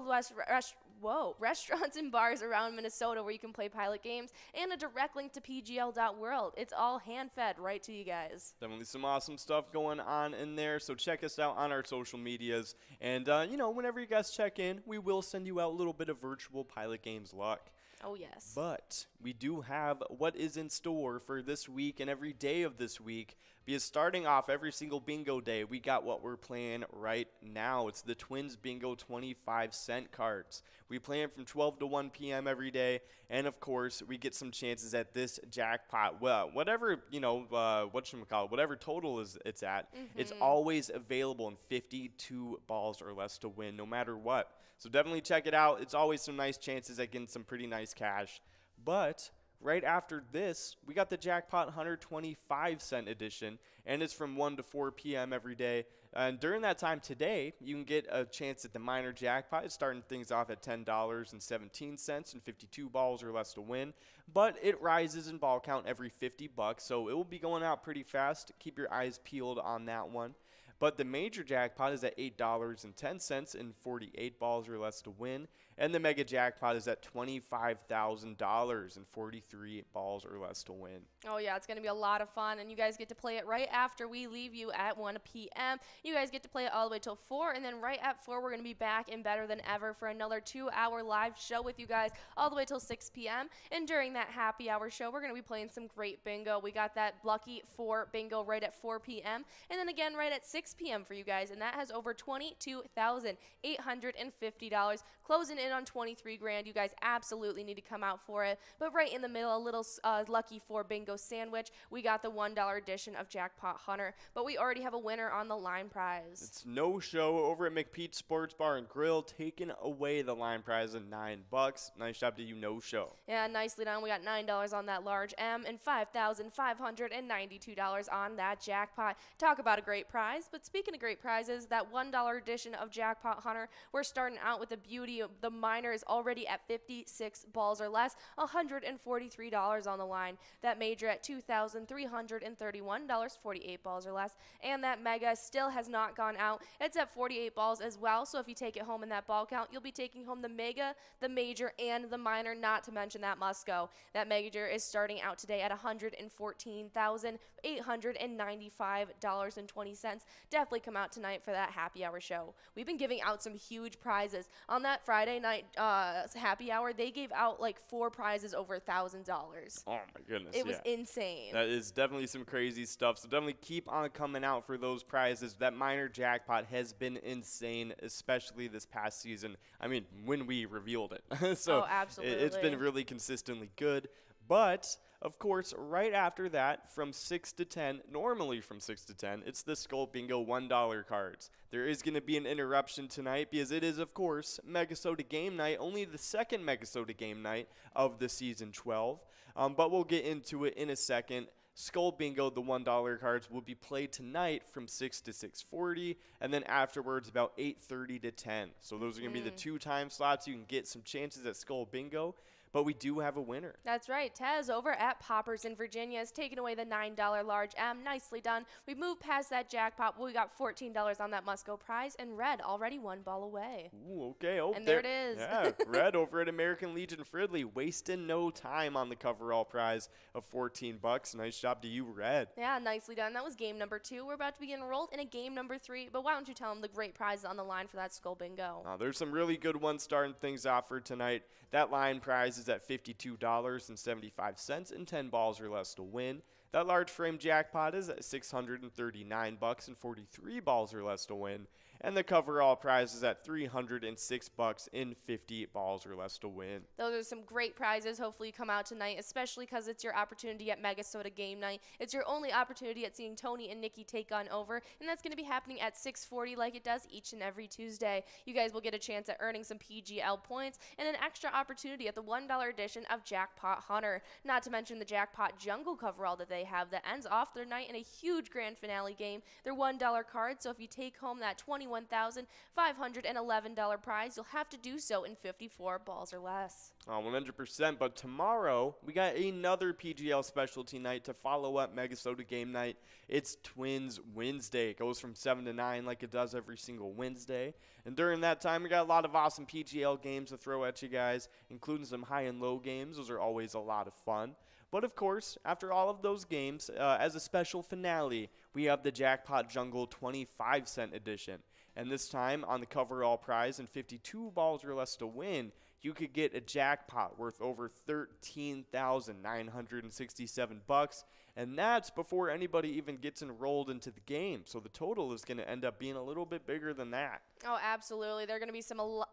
restaurants and bars around Minnesota where you can play Pilot Games, and a direct link to pgl.world. It's all hand-fed right to you guys. Definitely some awesome stuff going on in there, so check us out on our social medias. And, whenever you guys check in, we will send you out a little bit of virtual Pilot Games luck. Oh, yes. But we do have what is in store for this week and every day of this week. Because starting off every single bingo day, we got what we're playing right now. It's the Twins Bingo 25-cent cards. We play them from 12 to 1 p.m. every day. And, of course, we get some chances at this jackpot. Well, whatever, whatever total it's at, it's always available in 52 balls or less to win, no matter what. So definitely check it out. It's always some nice chances at getting some pretty nice cash. But right after this, we got the Jackpot 125-cent edition, and it's from 1 to 4 p.m. every day. And during that time today, you can get a chance at the minor jackpot. It's starting things off at $10.17 and 52 balls or less to win. But it rises in ball count every $50, so it will be going out pretty fast. Keep your eyes peeled on that one. But the major jackpot is at $8.10 and 48 balls or less to win. And the mega jackpot is at $25,000 and 43 balls or less to win. Oh, yeah, it's going to be a lot of fun, and you guys get to play it right after we leave you at 1 p.m. You guys get to play it all the way till 4, and then right at 4, we're going to be back and better than ever for another 2-hour live show with you guys all the way till 6 p.m. And during that happy hour show, we're going to be playing some great bingo. We got that Lucky 4 bingo right at 4 p.m., and then again right at 6 p.m. for you guys, and that has over $22,850, closing in on 23 grand. You guys absolutely need to come out for it. But right in the middle, a little Lucky 4 bingo sandwich. We got the $1 edition of Jackpot Hunter, but we already have a winner on the line prize. It's No Show over at McPete's Sports Bar and Grill, taking away the line prize of $9. Nice job to you, No Show. Yeah, nicely done. We got $9 on that large M and $5,592 on that jackpot. Talk about a great prize. But speaking of great prizes, that $1 edition of Jackpot Hunter, we're starting out with the beauty of the minor is already at 56 balls or less, $143 on the line. That major at $2,331, 48 balls or less. And that mega still has not gone out. It's at 48 balls as well. So if you take it home in that ball count, you'll be taking home the mega, the major, and the minor, not to mention that must-go. That major is starting out today at $114,895.20. Definitely come out tonight for that happy hour show. We've been giving out some huge prizes. On that Friday night happy hour, they gave out like 4 prizes over $1,000. Oh my goodness. It was insane. That is definitely some crazy stuff. So definitely keep on coming out for those prizes. That minor jackpot has been insane, especially this past season. I mean, when we revealed it. So absolutely. It's been really consistently good. But of course, right after that, from 6 to 10, normally from 6 to 10, it's the Skull Bingo $1 cards. There is going to be an interruption tonight because it is, of course, MegaSota game night, only the second MegaSota game night of the season 12. But we'll get into it in a second. Skull Bingo, the $1 cards, will be played tonight from 6 to 6:40, and then afterwards about 8:30 to 10. So those are going to be the 2 time slots. You can get some chances at Skull Bingo. But we do have a winner. That's right. Tez over at Poppers in Virginia has taken away the $9 large M. Nicely done. We moved past that jackpot. We got $14 on that must-go prize, and Red already 1 ball away. Ooh, okay. Oh, and there it is. Yeah, Red over at American Legion Fridley, wasting no time on the coverall prize of $14. Nice job to you, Red. Yeah, nicely done. That was game number 2. We're about to be enrolled in a game number 3, but why don't you tell them the great prizes on the line for that Skull Bingo? There's some really good ones starting things off for tonight. That line prize is is at $52.75 and 10 balls or less to win. That large frame jackpot is at $639 and 43 balls or less to win. And the coverall prize is at $306 in 50 balls or less to win. Those are some great prizes. Hopefully you come out tonight, especially because it's your opportunity at MegaSota game night. It's your only opportunity at seeing Tony and Nikki take on over, and that's going to be happening at 6:40 like it does each and every Tuesday. You guys will get a chance at earning some PGL points and an extra opportunity at the $1 edition of Jackpot Hunter. Not to mention the Jackpot Jungle coverall that they have that ends off their night in a huge grand finale game. They're $1 cards, so if you take home that $21,511 prize, you'll have to do so in 54 balls or less. 100%, but tomorrow we got another PGL specialty night to follow up MegaSota game night. It's TwinsWinsDay. It goes from 7 to 9 like it does every single Wednesday. And during that time, we got a lot of awesome PGL games to throw at you guys, including some high and low games. Those are always a lot of fun. But of course, after all of those games, as a special finale, we have the Jackpot Jungle 25-cent edition. And this time, on the coverall prize and 52 balls or less to win, you could get a jackpot worth over $13,967, and that's before anybody even gets enrolled into the game. So the total is going to end up being a little bit bigger than that. Oh, absolutely. There are going to be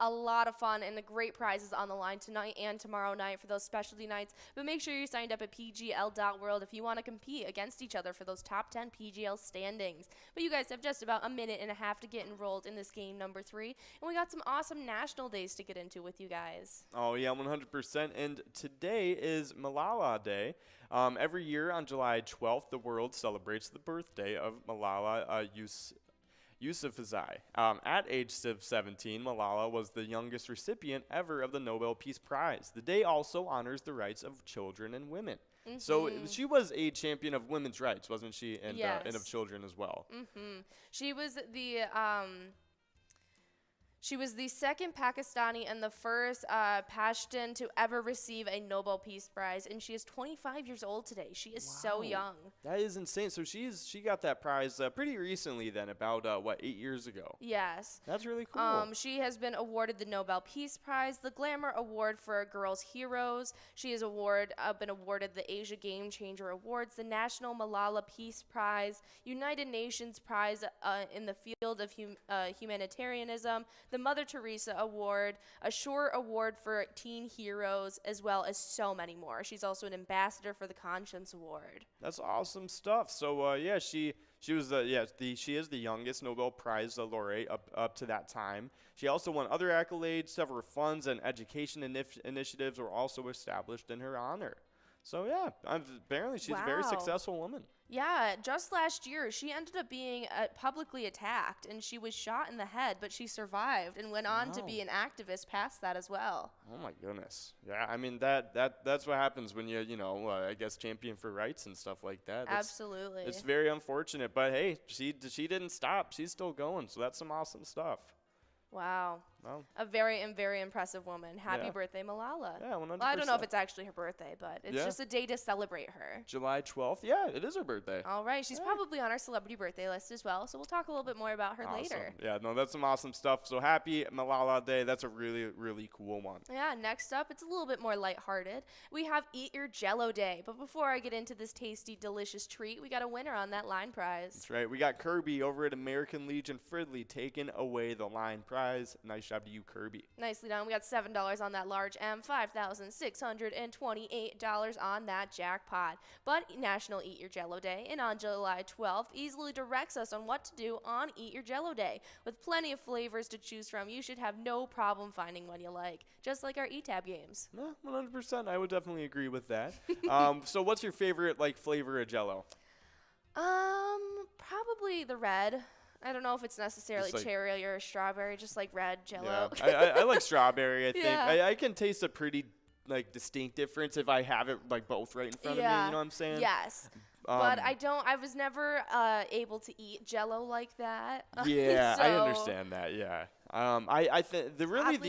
a lot of fun and the great prizes on the line tonight and tomorrow night for those specialty nights. But make sure you're signed up at pgl.world if you want to compete against each other for those top 10 PGL standings. But you guys have just about a minute and a half to get enrolled in this game number 3. And we got some awesome national days to get into with you guys. Oh, yeah, 100%. And today is Malala Day. Every year on July 12th, the world celebrates the birthday of Malala Yousafzai. At age 17, Malala was the youngest recipient ever of the Nobel Peace Prize. The day also honors the rights of children and women. Mm-hmm. So she was a champion of women's rights, wasn't she? And, yes. And of children as well. Mm-hmm. She was the second Pakistani and the first Pashtun to ever receive a Nobel Peace Prize, and she is 25 years old today. She is so young. That is insane. So she got that prize pretty recently then, about, 8 years ago? Yes. That's really cool. She has been awarded the Nobel Peace Prize, the Glamour Award for Girls Heroes. She has been awarded the Asia Game Changer Awards, the National Malala Peace Prize, United Nations Prize in the field of humanitarianism, the Mother Teresa Award, a Shore Award for Teen Heroes, as well as so many more. She's also an ambassador for the Conscience Award. That's awesome stuff. So she is the youngest Nobel Prize laureate up to that time. She also won other accolades. Several funds and education initiatives were also established in her honor. So yeah, apparently she's a very successful woman. Yeah, just last year, she ended up being publicly attacked, and she was shot in the head, but she survived and went on to be an activist past that as well. Oh, my goodness. Yeah, I mean, that's what happens when you I guess, champion for rights and stuff like that. Absolutely. It's very unfortunate, but hey, she didn't stop. She's still going, so that's some awesome stuff. Wow. Well, a very impressive woman. Happy birthday, Malala. Yeah, 100%. Well, I don't know if it's actually her birthday, but it's just a day to celebrate her. July 12th. Yeah, it is her birthday. All right. She's probably on our celebrity birthday list as well, so we'll talk a little bit more about her later. Yeah, no, that's some awesome stuff. So happy Malala Day. That's a really, really cool one. Yeah, next up, it's a little bit more lighthearted. We have Eat Your Jello Day. But before I get into this tasty, delicious treat, we got a winner on that line prize. That's right. We got Kirby over at American Legion Fridley taking away the line prize. Nice job to you, Kirby. Nicely done. We got $7 on that large M, $5,628 on that jackpot. But National Eat Your Jello Day, and on July 12th, easily directs us on what to do on Eat Your Jello Day. With plenty of flavors to choose from, you should have no problem finding one you like, just like our E-Tab games. Yeah, 100%. I would definitely agree with that. So what's your favorite flavor of Jello? Probably the red. I don't know if it's necessarily cherry or strawberry, just like red Jello. Yeah, I like strawberry. I think Yeah. I can taste a pretty distinct difference if I have it both right in front of me. You know what I'm saying? Yes. But I was never able to eat Jello like that. Yeah, so, I understand that. Yeah. I think the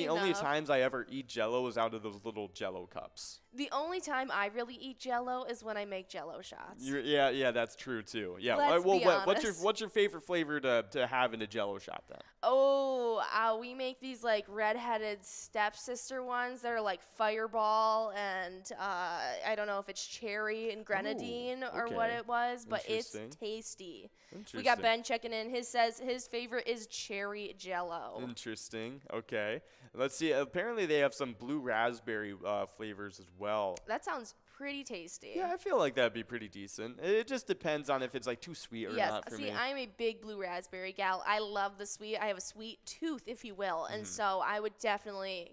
only enough. times I ever eat Jello is out of those little Jello cups. The only time I really eat Jello is when I make Jello shots. Yeah, that's true too. Yeah. Let's be honest. What's your favorite flavor to have in a Jello shot then? Oh, we make these like redheaded stepsister ones that are like Fireball and I don't know if it's cherry and grenadine or what okay. it was, but it's Interesting. tasty. Interesting. We got Ben checking in. Says his favorite is cherry Jello. Interesting. Okay. Let's see. Apparently they have some blue raspberry flavors as well. That sounds pretty tasty. Yeah, I feel like that'd be pretty decent. It just depends on if it's like too sweet or not for see, me. I'm a big blue raspberry gal. I love the sweet. I have a sweet tooth, if you will, and so I would definitely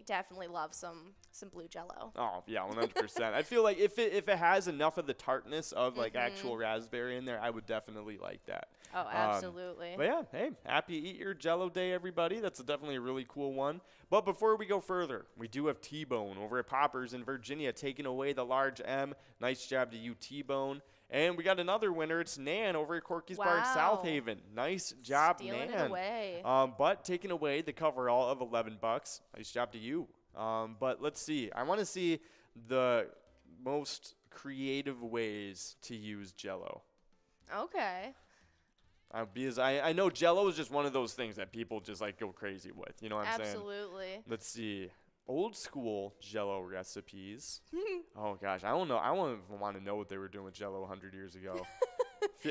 love some blue Jello. Oh yeah, 100%. I feel like if it has enough of the tartness of like actual raspberry in there, I would definitely like that. Oh, absolutely. But yeah, hey, happy Eat Your Jello Day, everybody. That's definitely a really cool one. But before we go further, we do have T-Bone over at Poppers in Virginia taking away the large M. Nice job to you, T-Bone. And we got another winner. It's Nan over at Corky's Bar in South Haven. Nice job, Stealing Nan. it away. But taking away the coverall of $11. Nice job to you. But let's see. I want to see the most creative ways to use Jello. Okay. Because I know Jello is just one of those things that people just like go crazy with. You know what I'm saying? Absolutely. Let's see. Old school Jello recipes. Oh gosh, I don't know. I won't even want to know what they were doing with Jello 100 years ago.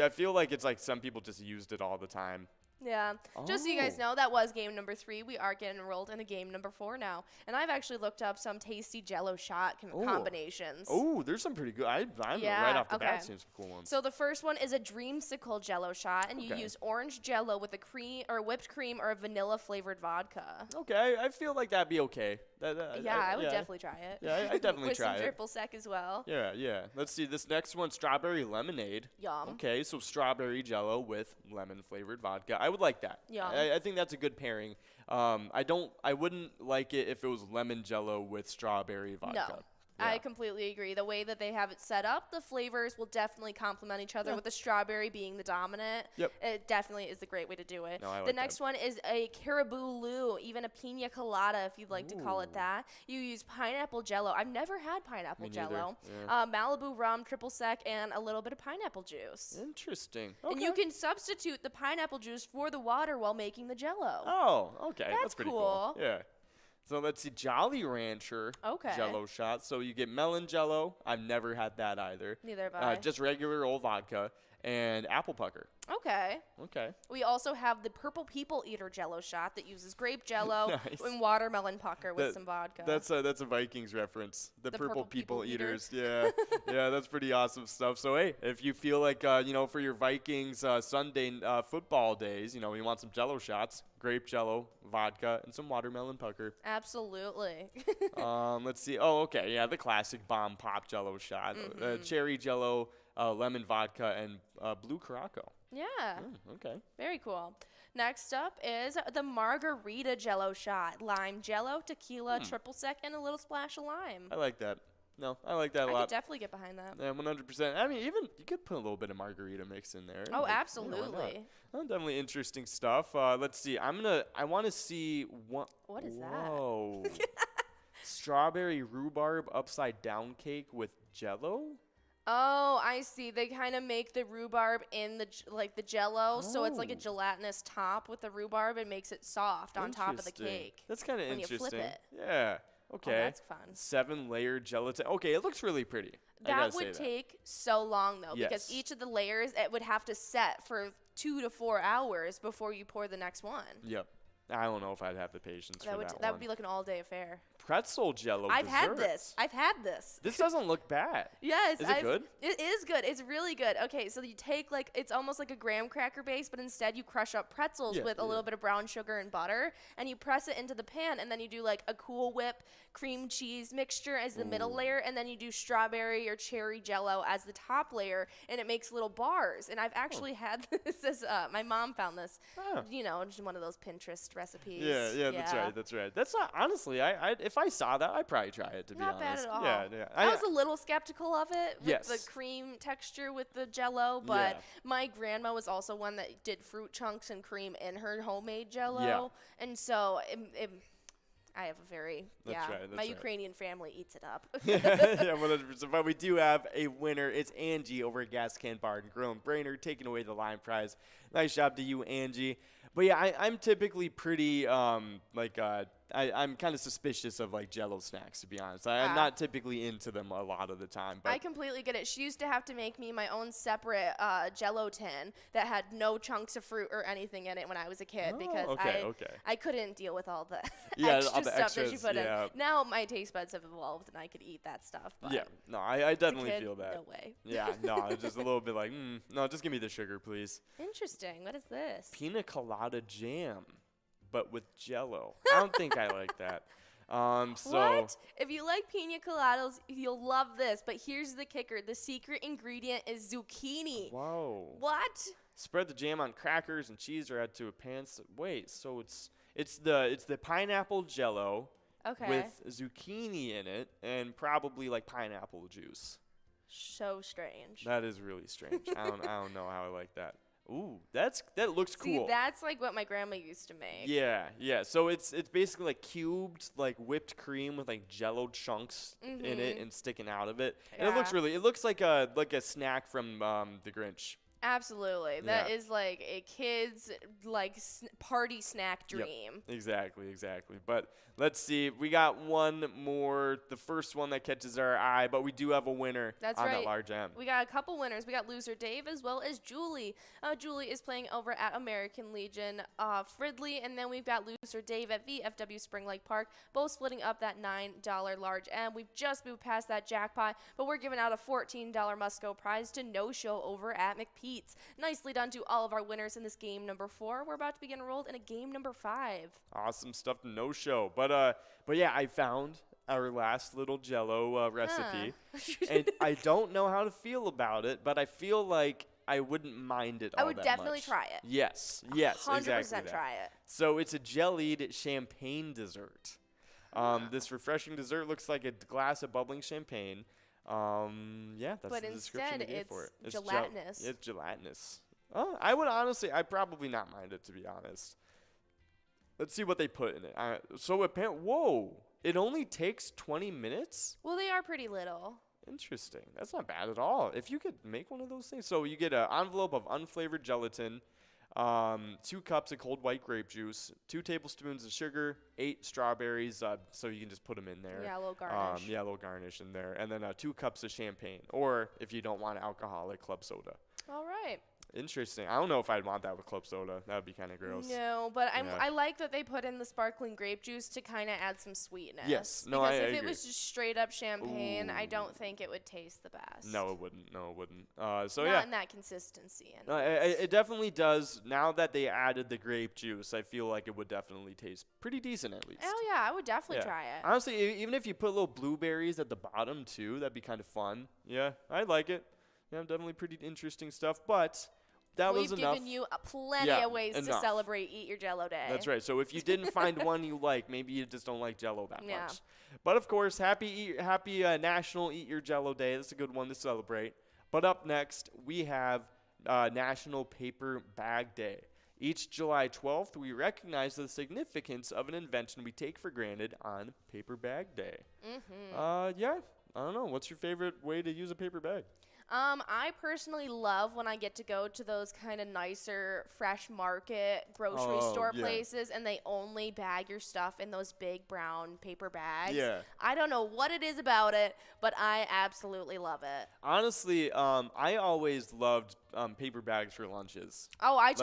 I feel like it's like some people just used it all the time. Yeah. Just so you guys know, that was game number 3. We are getting enrolled into game number 4 now. And I've actually looked up some tasty Jello shot combinations. Oh, there's some pretty good. I'm right off the bat seeing some cool ones. So the first one is a dreamsicle Jello shot, and you use orange Jello with a cream or whipped cream or a vanilla flavored vodka. Okay, I feel like that'd be okay. I would definitely try it. Yeah, I definitely with try some it. triple sec as well. Yeah. Let's see this next one, strawberry lemonade. Yum. Okay, so strawberry Jello with lemon flavored vodka. I would like that. Yum. I think that's a good pairing. I wouldn't like it if it was lemon Jello with strawberry vodka. No. I completely agree. The way that they have it set up, the flavors will definitely complement each other, with the strawberry being the dominant. Yep. It definitely is the great way to do it. No, I like the next one is a caribou lou, even a pina colada, if you'd like to call it that. You use pineapple Jello. I've never had pineapple Jello. Yeah. Malibu rum, triple sec, and a little bit of pineapple juice. Interesting. Okay. And you can substitute the pineapple juice for the water while making the Jello. Oh, okay. That's pretty cool. Yeah. So let's see, Jolly Rancher Jello shot. So you get melon Jello. I've never had that either. Neither have I. Just regular old vodka and apple pucker. Okay. We also have the Purple People Eater Jello shot that uses grape Jello Nice. and watermelon pucker with some vodka. That's a Vikings reference. The Purple People Eaters. Eaters. Yeah, that's pretty awesome stuff. So hey, if you feel like for your Vikings Sunday football days, you want some Jello shots, grape Jello, vodka, and some watermelon pucker. Absolutely. Let's see. Oh, okay. Yeah, the classic bomb pop Jello shot, cherry Jello, lemon vodka, and blue Caraco. Yeah. Okay. Very cool. Next up is the Margarita Jello shot. Lime Jello, tequila, triple sec, and a little splash of lime. I like that. No, I like that a I lot. could definitely get behind that. Yeah, 100%. I mean, even you could put a little bit of margarita mix in there. Oh, Like, absolutely. Definitely interesting stuff. Let's see. I want to see what. What is that? Whoa. Strawberry rhubarb upside down cake with Jello. Oh, I see. They kind of make the rhubarb in the Jello, so it's like a Oh. gelatinous top with the rhubarb and makes it soft on top of the Interesting. cake. That's kind of when you interesting. flip it. Yeah. Okay. Oh, that's fun. 7-layer gelatin. Okay, it looks really pretty. I That gotta say would take so long, though, because Yes. each of the layers, it would have to set for 2 to 4 hours before you pour the next one. Yep. I don't know if I'd have the patience for that That one. would be like an all-day affair. Pretzel Jello. I've had dessert. this. This doesn't look bad. Yes. Is it good? It is good. It's really good. Okay, so you take it's almost like a graham cracker base, but instead you crush up pretzels with a little bit of brown sugar and butter, and you press it into the pan, and then you do like a Cool Whip cream cheese mixture as the middle layer, and then you do strawberry or cherry Jello as the top layer, and it makes little bars. And I've actually had this as my mom found this, just one of those Pinterest recipes. Yeah, that's right. That's not honestly. I if I saw that, I'd probably try it. To Not be honest, bad at all. Yeah. I was a little skeptical of it with Yes. the cream texture with the Jello, but Yeah. my grandma was also one that did fruit chunks and cream in her homemade Jello, Yeah. and so I have a very, That's right, my that's right. Ukrainian family eats it up. Yeah, 100%. But we do have a winner. It's Angie over at Gas Can Bar and Grill in Brainerd taking away the line prize. Nice job to you, Angie. But yeah, I'm typically pretty I'm kind of suspicious of like Jell-O snacks, to be honest. I'm not typically into them a lot of the time. But I completely get it. She used to have to make me my own separate Jell-O tin that had no chunks of fruit or anything in it when I was a kid because I couldn't deal with all the extra all the stuff that she extras, put yeah. in. Now my taste buds have evolved and I could eat that stuff. But yeah, no, I definitely kid, feel that. no way. Yeah, no, it's just a little bit like, no, just give me the sugar, please. Interesting. What is this? Pina colada jam, but with Jell-O. I don't think I like that. What? If you like pina coladas, you'll love this. But here's the kicker. The secret ingredient is zucchini. Whoa. What? Spread the jam on crackers and cheese or add to a pan. Wait, so it's the pineapple Jell-O with zucchini in it and probably like pineapple juice. So strange. That is really strange. I don't know how I like that. Ooh, that looks cool. See, that's like what my grandma used to make. Yeah. So it's basically like cubed like whipped cream with like Jell-O chunks in it and sticking out of it. And it looks like a snack from the Grinch. Absolutely. That is like a kid's like party snack dream. Yep. Exactly. But let's see. We got one more. The first one that catches our eye, but we do have a winner on that large M. We got a couple winners. We got loser Dave as well as Julie. Julie is playing over at American Legion Fridley, and then we've got loser Dave at VFW Spring Lake Park, both splitting up that $9 large M. We've just moved past that jackpot, but we're giving out a $14 must-go prize to No Show over at McPete's. Nicely done to all of our winners in this game number 4. We're about to begin enrolled in a game number 5. Awesome stuff to No Show. But yeah, I found our last little Jell-O recipe, and I don't know how to feel about it, but I feel like I wouldn't mind it all that much. I would definitely try it. Yes, 100% exactly. Try it. So it's a jellied champagne dessert. This refreshing dessert looks like a glass of bubbling champagne. That's the description they gave for it. It's gelatinous. It's gelatinous. I'd probably not mind it, to be honest. Let's see what they put in it. Whoa, it only takes 20 minutes? Well, they are pretty little. Interesting. That's not bad at all. If you could make one of those things. So you get an envelope of unflavored gelatin, 2 cups of cold white grape juice, 2 tablespoons of sugar, 8 strawberries, so you can just put them in there. Yeah, a little garnish. A little garnish in there. And then 2 cups of champagne, or if you don't want alcoholic, club soda. All right. Interesting. I don't know if I'd want that with club soda. That would be kind of gross. No, but I like that they put in the sparkling grape juice to kind of add some sweetness. Yes. No, because I if agree. it was just straight up champagne, I don't think it would taste the best. No, it wouldn't. Not in that consistency. It definitely does. Now that they added the grape juice, I feel like it would definitely taste pretty decent at least. Oh, yeah. I would definitely try it. Honestly, even if you put little blueberries at the bottom, too, that'd be kind of fun. Yeah, I like it. Yeah, definitely pretty interesting stuff, but that was enough. We've given you plenty of ways to celebrate Eat Your Jell-O Day. That's right. So if you didn't find one you like, maybe you just don't like Jell-O that much. But of course, happy National Eat Your Jell-O Day. That's a good one to celebrate. But up next, we have National Paper Bag Day. Each July 12th, we recognize the significance of an invention we take for granted on Paper Bag Day. I don't know. What's your favorite way to use a paper bag? I personally love when I get to go to those kind of nicer fresh market grocery store places and they only bag your stuff in those big brown paper bags. Yeah. I don't know what it is about it, but I absolutely love it. Honestly, I always loved paper bags for lunches. Oh, I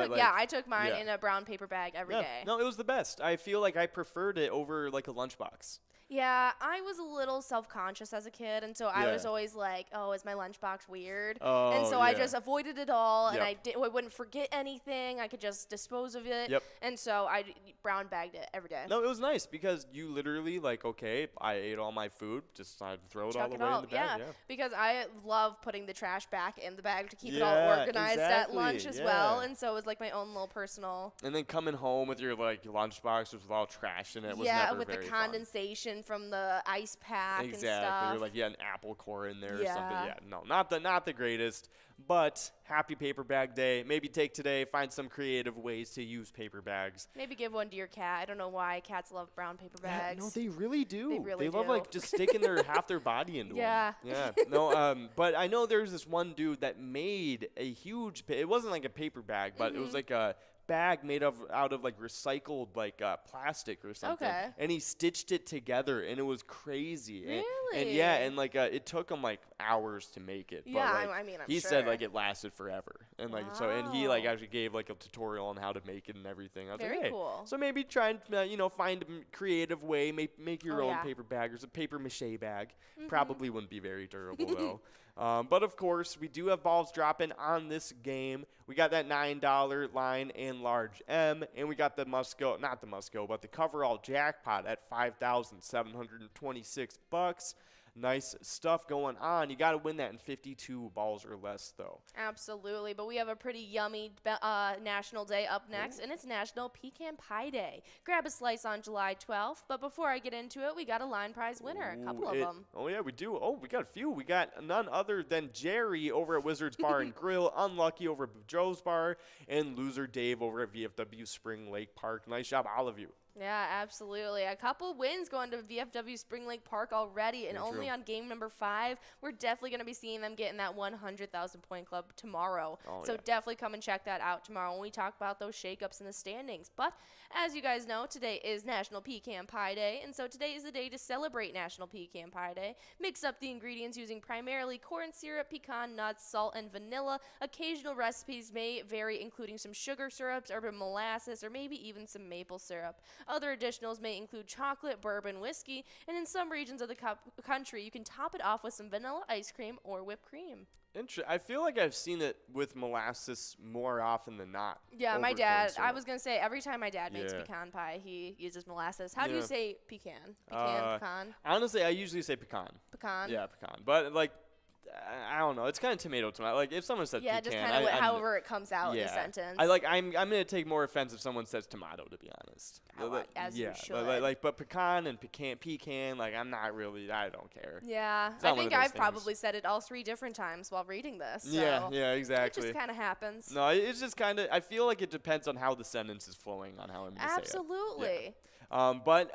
took mine in a brown paper bag every day. No, it was the best. I feel like I preferred it over like a lunchbox. Yeah, I was a little self-conscious as a kid, and so I was always like, oh, is my lunchbox weird? And so I just avoided it all, and I wouldn't forget anything. I could just dispose of it. And so I brown bagged it every day. No, it was nice because you literally, I ate all my food, just I throw it all the way in the bag. Yeah, because I love putting the trash back in the bag to keep it all organized at lunch as well. And so it was like my own little personal. And then coming home with your lunchbox with all trash in it was never with very the fun. condensation hydration from the ice pack and Exactly. stuff. Or like an apple core in there or Yeah. something. Yeah, no, not the greatest. But happy paper bag day. Maybe take today, find some creative ways to use paper bags. Maybe give one to your cat. I don't know why cats love brown paper bags. Yeah, no, they really do. They really love do. like just sticking their half their body into Yeah. them. Yeah. No, but I know there's this one dude that made a huge it wasn't like a paper bag, but it was like a bag made out of like recycled like plastic or something. Okay. And he stitched it together and it was crazy. And Really? yeah, and like it took him like hours to make it. Yeah, but, like, I mean, I'm he said sure. like it lasted forever. And like so and he like Wow. actually gave like a tutorial on how to make it and everything. I was Very like, hey. cool. So maybe try and find a creative way, make your Oh, own yeah. paper bag. There's a paper mache bag. Probably wouldn't be very durable though. But of course, we do have balls dropping on this game. We got that $9 line and large M, and we got the not the Musco, but the coverall jackpot at $5,726. Nice stuff going on. You got to win that in 52 balls or less, though. Absolutely, but we have a pretty yummy national day up next, and it's National Pecan Pie Day. Grab a slice on July 12th, but before I get into it, we got a line prize winner, a couple of them. Oh, yeah, we do. Oh, we got a few. We got none other than Jerry over at Wizards Bar and Grill, Unlucky over at Joe's Bar, and Loser Dave over at VFW Spring Lake Park. Nice job, all of you. Yeah, absolutely. A couple wins going to VFW Spring Lake Park already, and Very only true. on game number 5. We're definitely going to be seeing them get in that 100,000 point club tomorrow. Oh, So yeah. definitely come and check that out tomorrow when we talk about those shakeups in the standings. But as you guys know, today is National Pecan Pie Day, and so today is the day to celebrate National Pecan Pie Day. Mix up the ingredients using primarily corn syrup, pecan nuts, salt, and vanilla. Occasional recipes may vary, including some sugar syrups, urban molasses, or maybe even some maple syrup. Other additionals may include chocolate, bourbon, whiskey, and in some regions of the country, you can top it off with some vanilla ice cream or whipped cream. I feel like I've seen it with molasses more often than not. Yeah, my over dad, corn I syrup. was going to say, every time my dad makes Yeah. pecan pie, he uses molasses. How do you Yeah. say pecan? Pecan? Honestly, I usually say pecan. Pecan? Yeah, pecan. But like, I don't know. It's kind of tomato. Like if someone said Yeah, pecan, just kind of I'm- however it comes out in yeah. the sentence. I'm gonna take more offense if someone says tomato, to be honest. Oh, as you yeah, should. but pecan and pecan, like I'm not really. I don't care. Yeah, It's I not one of think those I've things. probably said it all 3 different times while reading this. So Yeah, It exactly. just kind of happens. No, it's just kind of. I feel like it depends on how the sentence is flowing on how I'm gonna say it. Absolutely. But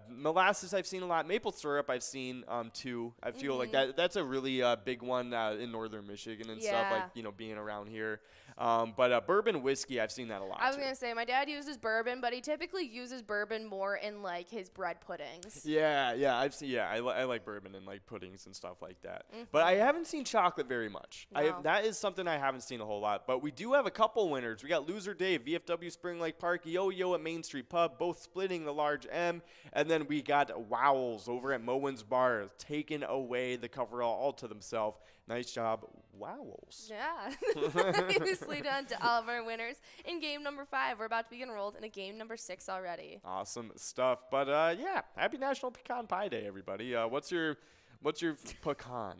molasses I've seen a lot. Maple syrup I've seen too. I feel like that's a really big one in northern Michigan and stuff, Yeah. like being around here. But bourbon whiskey I've seen that a lot. I was too. going to say, my dad uses bourbon, but he typically uses bourbon more in, like, his bread puddings. Yeah, I've seen. Yeah, I like bourbon and like puddings and stuff like that. But I haven't seen chocolate very much. No. That is something I haven't seen a whole lot. But we do have a couple winners. We got Loser Dave, VFW Spring Lake Park, Yo-Yo at Main Street Pub, both splitting the large M, and then we got Wowls over at Moen's Bar, taking away the coverall all to themselves. Nice job, Wowls. Yeah. Nicely done to all of our winners. In game number 5, we're about to be enrolled in a game number 6 already. Awesome stuff. But yeah, happy National Pecan Pie Day, everybody. What's your pecan?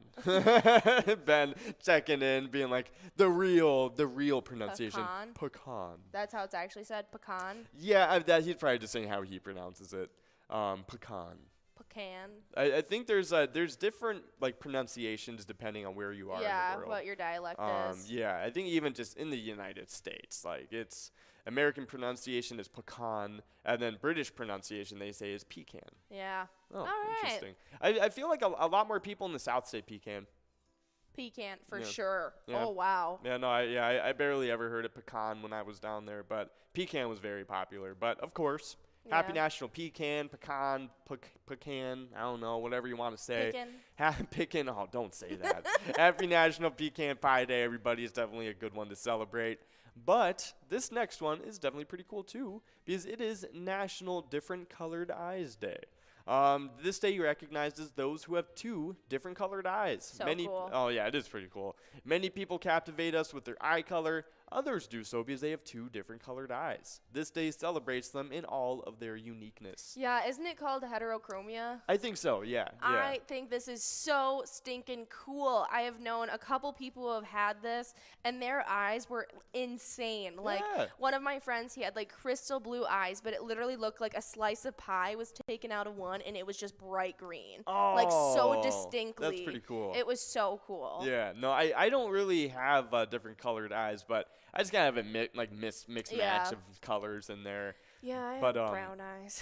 Ben checking in, being like the real pronunciation. Pecan. That's how it's actually said, pecan. Yeah, he's probably just saying how he pronounces it. Pecan. Pecan. I think there's different like pronunciations depending on where you are in Yeah, the world. what your dialect is. Yeah, I think even just in the United States, like it's American pronunciation is pecan, and then British pronunciation they say is pecan. Yeah. Oh, All right. interesting. I feel like a lot more people in the South say pecan. Pecan for Yeah. sure. Yeah. Oh, wow. Yeah, no, I barely ever heard of pecan when I was down there, but pecan was very popular. But of course, happy Yeah. National Pecan, pecan, I don't know, whatever you want to say. Pecan, oh, don't say that. Happy National Pecan Pie Day, everybody. It's definitely a good one to celebrate. But this next one is definitely pretty cool too, because it is National Different Colored Eyes Day. This day recognizes those who have 2 different colored eyes. So cool. Oh yeah, it is pretty cool. Many people captivate us with their eye color. Others do so because they have 2 different colored eyes. This day celebrates them in all of their uniqueness. Yeah, isn't it called heterochromia? I think so, yeah. I think this is so stinking cool. I have known a couple people who have had this, and their eyes were insane. Like, Yeah. one of my friends, he had, like, crystal blue eyes, but it literally looked like a slice of pie was taken out of one, and it was just bright green. Like, so Oh, distinctly. that's pretty cool. It was so cool. Yeah, no, I don't really have different colored eyes, but I just kind of have a mixed Yeah. match of colors in there. Yeah, I But, have brown eyes.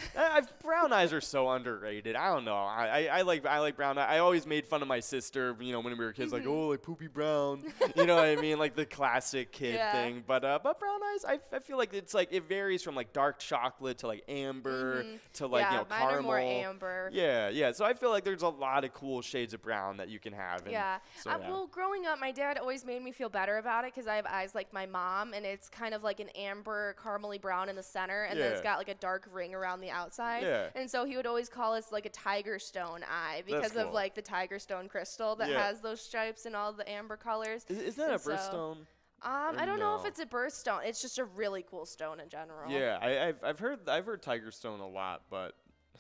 Brown eyes are so underrated. I don't know. I like brown eyes. I always made fun of my sister, when we were kids, like, oh, like poopy brown. You know what I mean? Like the classic kid thing. But brown eyes, I feel like it's like it varies from like dark chocolate to like amber to like yeah, mine caramel. are more amber. Yeah. So I feel like there's a lot of cool shades of brown that you can have. And Yeah. So, Well, growing up, my dad always made me feel better about it because I have eyes like my mom, and it's kind of like an amber caramely brown in the center, and then it's got like a dark ring around the outside. Yeah. And so he would always call us like a tiger stone eye because That's of cool. like the tiger stone crystal that has those stripes and all the amber colors. Is that a And so, birthstone? I don't know if no? it's a birthstone. It's just a really cool stone in general. Yeah, I've heard Tiger Stone a lot, but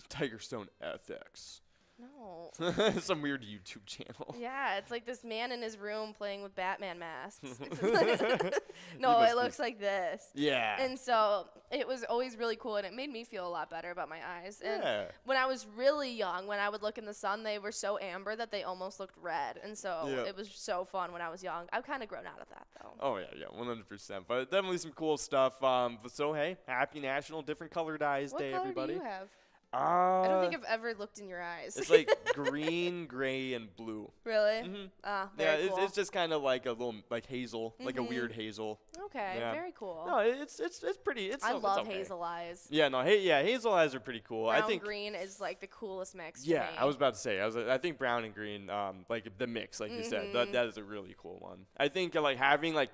Tiger Stone FX. No. Some weird YouTube channel. Yeah, it's like this man in his room playing with Batman masks. You No, must it be- looks like this. Yeah. And so it was always really cool, and it made me feel a lot better about my eyes. And Yeah. when I was really young, when I would look in the sun, they were so amber that they almost looked red. And so Yeah. it was so fun when I was young. I've kind of grown out of that, though. Oh yeah, 100%. But definitely some cool stuff. So hey, happy National Different Colored Eyes What Day, color everybody. do you have? I I don't think I've ever looked in your eyes. It's like green, gray, and blue. Really? Mhm. Ah, Yeah, very cool. it's just kind of like a little like hazel, like a weird hazel. Okay, yeah. very cool. No, it's pretty. It's I it's love okay. hazel eyes. Yeah, no, hazel eyes are pretty cool. Brown I think. green is like the coolest mix. Yeah, to me. I was about to say. I think brown and green, like the mix, like you said, that is a really cool one. I think like having like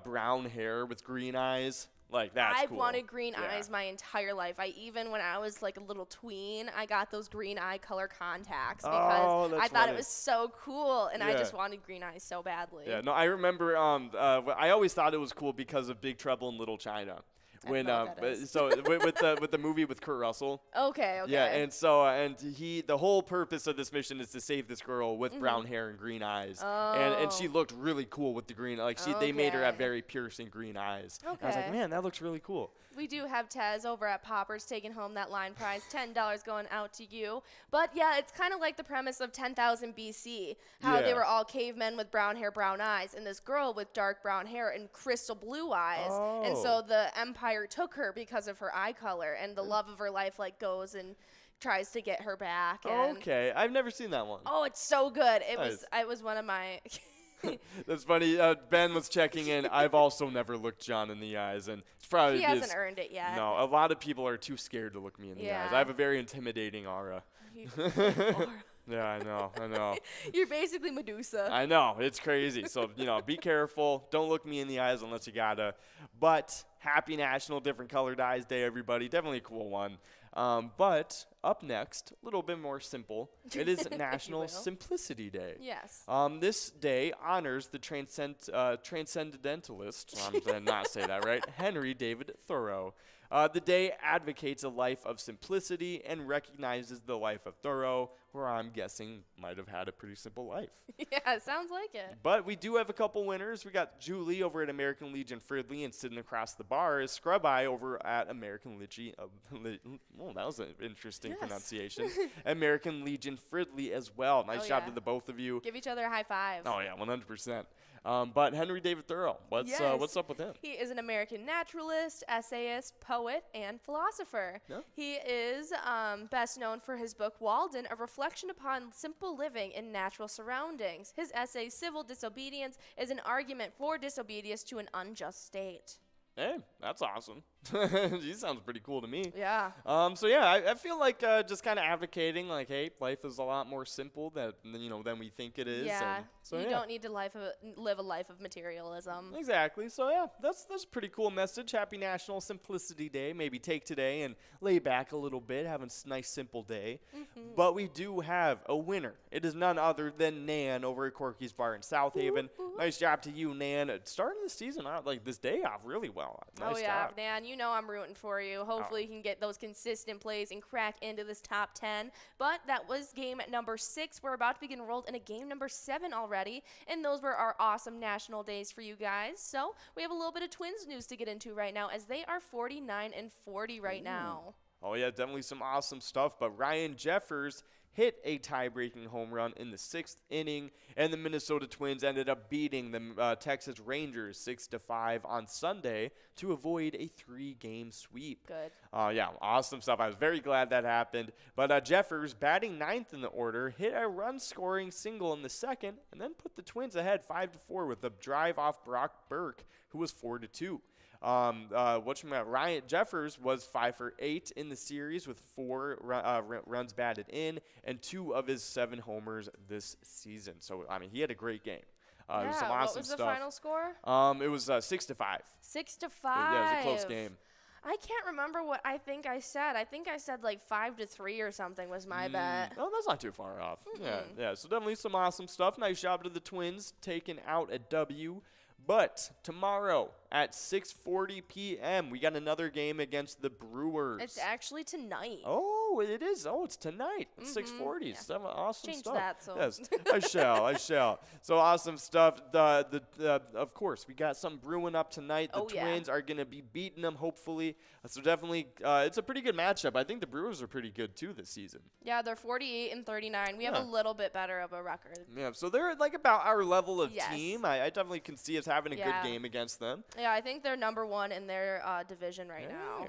brown hair with green eyes, like that's I've cool. wanted green Yeah. eyes my entire life. Even when I was like a little tween, I got those green eye color contacts Oh, because I that's thought funny. it was so cool, and I Yeah. just wanted green eyes so badly. Yeah, no, I remember. I always thought it was cool because of Big Trouble in Little China. I don't know what that is. So with the movie with Kurt Russell. Okay. Yeah, and so the whole purpose of this mission is to save this girl with brown hair and green eyes, and she looked really cool with the green. Like they made her have Okay. very piercing green eyes. And I was like, Okay. man, that looks really cool. We do have Tez over at Poppers taking home that line prize, $10 going out to you. But yeah, it's kind of like the premise of 10,000 BC, how they Yeah. were all cavemen with brown hair, brown eyes, and this girl with dark brown hair and crystal blue eyes. And Oh. so the empire took her because of her eye color, and the love of her life like goes and tries to get her back. And Okay, I've never seen that one. oh, it's so good. Nice. It was one of my That's funny. Ben was checking in. I've also never looked John in the eyes, and it's probably he because hasn't earned it yet. no, a lot of people are too scared to look me in the eyes. Yeah. I have a very intimidating aura. Yeah, I know. You're basically Medusa. I know, it's crazy. So, be careful. Don't look me in the eyes unless you gotta. But happy National Different Colored Eyes Day, everybody. Definitely a cool one. But up next, a little bit more simple. It is National will. Simplicity Day. Yes. This day honors the transcendentalist, I'm going to not say that right, Henry David Thoreau. The day advocates a life of simplicity and recognizes the life of Thoreau, where I'm guessing might have had a pretty simple life. Yeah, it sounds like it. But we do have a couple winners. We got Julie over at American Legion Fridley, and sitting across the bar is Scrub Eye over at American Legion. Oh, that was an interesting Yes. pronunciation. American Legion Fridley as well. Nice Oh, job yeah. to the both of you. Give each other a high five. Oh yeah, 100%. But Henry David Thoreau, what's Yes. up with him? He is an American naturalist, essayist, poet, and philosopher. Yeah. He is best known for his book Walden, a reflection upon simple living in natural surroundings. His essay Civil Disobedience is an argument for disobedience to an unjust state. Hey, that's awesome. She sounds pretty cool to me. Yeah. So yeah, I feel like just kind of advocating like, hey, life is a lot more simple than we think it is. Yeah. And so You yeah. don't need to live a life of materialism. Exactly. So yeah, that's a pretty cool message. Happy National Simplicity Day. Maybe take today and lay back a little bit, have a nice simple day. But we do have a winner. It is none other than Nan over at Corky's Bar in South Haven. Nice job to you, Nan. Starting the season out like this day off really well. Nice job. Nan, you know I'm rooting for you. Hopefully you can get those consistent plays and crack into this top 10. But that was game number 6. We're about to begin enrolled in a game number 7 already, and those were our awesome national days for you guys. So we have a little bit of Twins news to get into right now, as they are 49-40 right now. Oh yeah, definitely some awesome stuff. But Ryan Jeffers hit a tie-breaking home run in the 6th inning, and the Minnesota Twins ended up beating the Texas Rangers 6-5 on Sunday to avoid a 3-game sweep. Good. Yeah, awesome stuff. I was very glad that happened. But Jeffers, batting 9th in the order, hit a run-scoring single in the 2nd, and then put the Twins ahead 5-4 with a drive off Brock Burke, who was 4-2. Ryan Jeffers was 5 for 8 in the series with 4 runs batted in and 2 of his 7 homers this season. So I mean, he had a great game. It was some awesome what was stuff. the final score? It was 6-5. 6-5. Yeah, it was a close game. I can't remember what I think I said. I think I said like 5-3 or something was my bet. Oh, that's not too far off. Yeah. So definitely some awesome stuff. Nice job to the Twins taking out a W. But tomorrow at 6:40 p.m., we got another game against the Brewers. It's actually tonight. Oh, it is. Oh, it's tonight. It's 6:40. Yeah. Some awesome Change stuff. that, so. Yes, I shall. So awesome stuff. Of course, we got some brewing up tonight. The Twins are going to be beating them, hopefully. So definitely, it's a pretty good matchup. I think the Brewers are pretty good, too, this season. Yeah, they're 48-39. We have a little bit better of a record. Yeah, so they're like about our level of Yes. team. I definitely can see us having a good game against them. Yeah, I think they're number 1 in their division right now.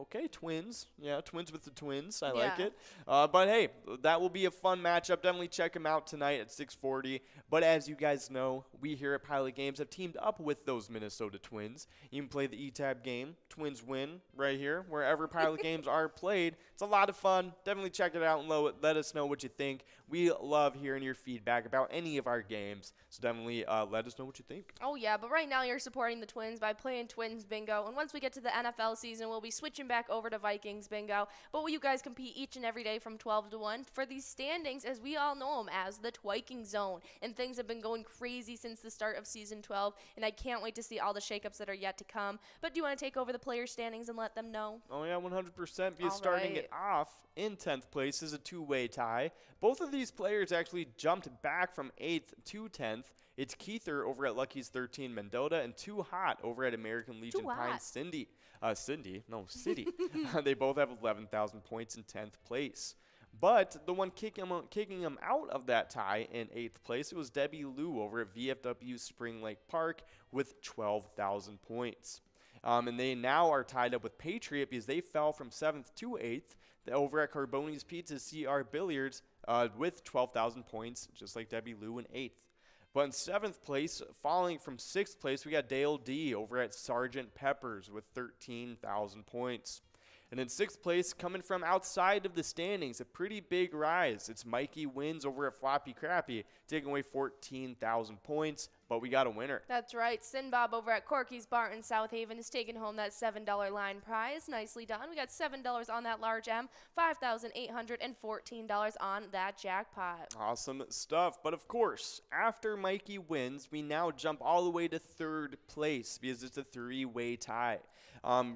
Okay, Twins. Yeah, Twins with the Twins. I like it. But hey, that will be a fun matchup. Definitely check them out tonight at 6:40. But as you guys know, we here at Pilot Games have teamed up with those Minnesota Twins. You can play the ETAB game, Twins Win, right here, wherever Pilot Games are played. It's a lot of fun. Definitely check it out and let us know what you think. We love hearing your feedback about any of our games. So definitely let us know what you think. Oh, yeah, but right now you're supporting the Twins by playing Twins Bingo. And once we get to the NFL season, we'll be switching back over to Vikings Bingo. But will you guys compete each and every day from 12 to 1 for these standings, as we all know them as the Twiking Zone. And things have been going crazy since the start of Season 12, and I can't wait to see all the shakeups that are yet to come. But do you want to take over the player standings and let them know? Oh, yeah, 100%. Because starting it off in 10th place is a 2-way tie. Both of these players actually jumped back from 8th to 10th. It's Keither over at Lucky's 13 Mendota and Too Hot over at American Legion Pine City. They both have 11,000 points in 10th place. But the one kicking them out of that tie in 8th place, it was Debbie Lou over at VFW Spring Lake Park with 12,000 points. And they now are tied up with Patriot because they fell from 7th to 8th. Over at Carboni's Pizza CR Billiards with 12,000 points, just like Debbie Lou in 8th. But in 7th place, falling from 6th place, we got Dale D over at Sergeant Peppers with 13,000 points. And in 6th place, coming from outside of the standings, a pretty big rise. It's Mikey Wins over at Floppy Crappy, taking away 14,000 points, but we got a winner. That's right. Sin Bob over at Corky's Bar in South Haven is taking home that $7 line prize. Nicely done. We got $7 on that large M, $5,814 on that jackpot. Awesome stuff. But of course, after Mikey Wins, we now jump all the way to 3rd place because it's a 3-way tie.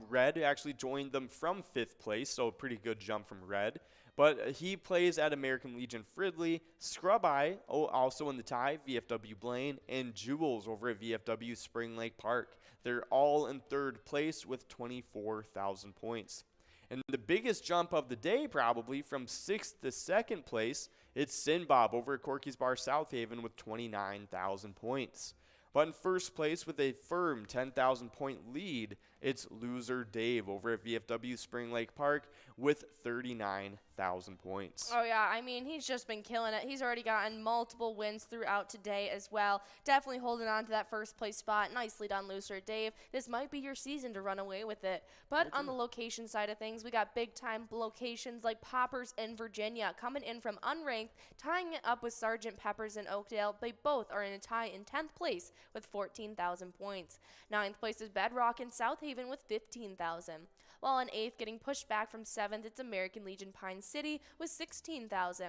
Red actually joined them from 5th place, so a pretty good jump from Red. But he plays at American Legion Fridley, Scrub Eye, also in the tie, VFW Blaine, and Jules over at VFW Spring Lake Park. They're all in 3rd place with 24,000 points. And the biggest jump of the day, probably, from 6th to 2nd place, it's Sin Bob over at Corky's Bar South Haven with 29,000 points. But in 1st place with a firm 10,000 point lead, it's Loser Dave over at VFW Spring Lake Park with 39,000 1,000 points. Oh, yeah. I mean, he's just been killing it. He's already gotten multiple wins throughout today as well. Definitely holding on to that first place spot. Nicely done, Loser Dave. This might be your season to run away with it. But on the location side of things, we got big-time locations like Poppers in Virginia coming in from unranked, tying it up with Sergeant Pepper's in Oakdale. They both are in a tie in 10th place with 14,000 points. 9th place is Bedrock in South Haven with 15,000. While in 8th, getting pushed back from 7th, it's American Legion Pine City with 16,000.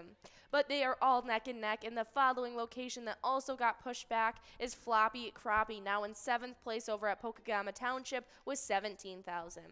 But they are all neck and neck, and the following location that also got pushed back is Floppy Crappie, now in 7th place over at Pokegama Township with 17,000.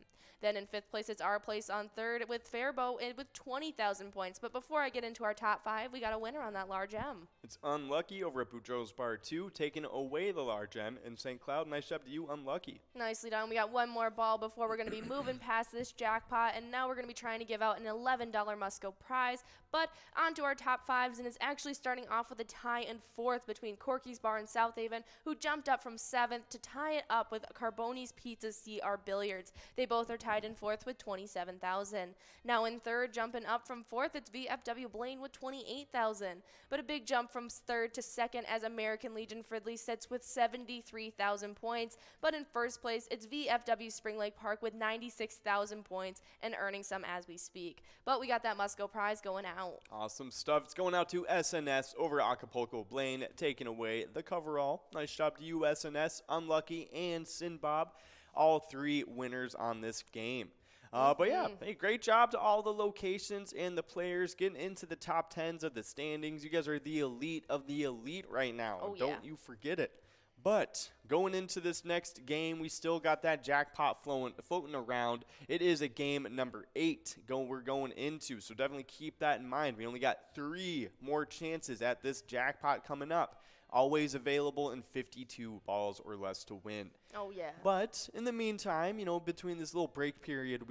Then in 5th place, it's our place on 3rd with Faribault with 20,000 points. But before I get into our top 5, we got a winner on that large M. It's Unlucky over at Boudreaux's Bar 2, taking away the large M. And St. Cloud, nice job to you, Unlucky. Nicely done. We got one more ball before we're going to be moving past this jackpot. And now we're going to be trying to give out an $11 Musco prize. But on to our top 5s, and it's actually starting off with a tie in 4th between Corky's Bar in South Haven, who jumped up from 7th to tie it up with Carboni's Pizza CR Billiards. They both are tied in 4th with 27,000. Now in 3rd, jumping up from 4th, it's VFW Blaine with 28,000. But a big jump from 3rd to 2nd as American Legion Fridley sits with 73,000 points. But in 1st place, it's VFW Spring Lake Park with 96,000 points and earning some as we speak. But we got that Musco prize going out. Awesome stuff. It's going out to SNS over Acapulco Blaine, taking away the coverall. Nice job to you, SNS, Unlucky, and Sinbob. All 3 winners on this game. But yeah, hey, great job to all the locations and the players getting into the top 10s of the standings. You guys are the elite of the elite right now. Oh, Don't you forget it. But going into this next game, we still got that jackpot floating around. It is a game number 8 we're going into, so definitely keep that in mind. We only got 3 more chances at this jackpot coming up. Always available in 52 balls or less to win. Oh, yeah. But in the meantime, between this little break period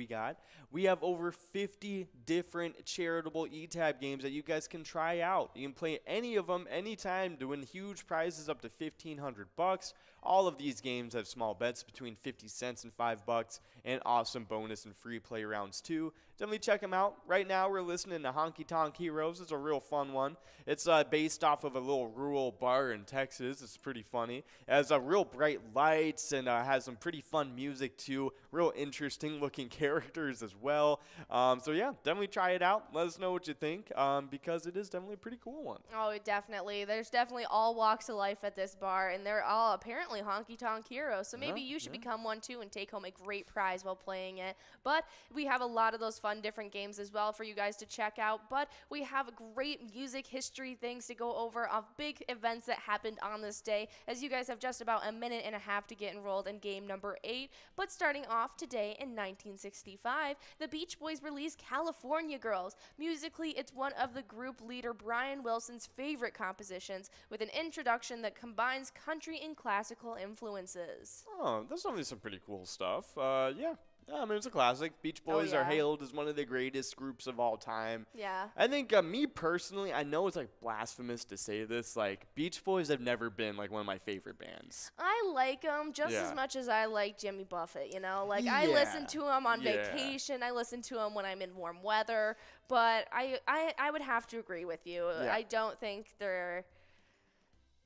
we have over 50 different charitable e-tab games that you guys can try out. You can play any of them anytime to win huge prizes up to $1,500. All of these games have small bets between 50 cents and $5 and awesome bonus and free play rounds too. Definitely check them out. Right now we're listening to Honky Tonk Heroes. It's a real fun one. It's based off of a little rural bar in Texas. It's pretty funny. It has real bright lights and has some pretty fun music too. Real interesting looking characters as well. So yeah, definitely try it out. Let us know what you think because it is definitely a pretty cool one. Oh, definitely. There's definitely all walks of life at this bar, and they're all apparently Honky Tonk Heroes. So maybe you should become one too and take home a great prize while playing it. But we have a lot of those fun different games as well for you guys to check out. But we have great music history things to go over of big events that happened on this day, as you guys have just about a minute and a half to get enrolled in game number 8. But starting off today in 1965, the Beach Boys released California Girls. Musically, it's one of the group leader Brian Wilson's favorite compositions, with an introduction that combines country and classical influences. Oh, that's definitely some pretty cool stuff. Yeah. I mean, it's a classic. Beach Boys are hailed as one of the greatest groups of all time. Yeah. I think me personally, I know it's like blasphemous to say this. Like, Beach Boys have never been like one of my favorite bands. I like them just as much as I like Jimmy Buffett, Like, I listen to them on vacation. I listen to them when I'm in warm weather. But I would have to agree with you. Yeah. I don't think they're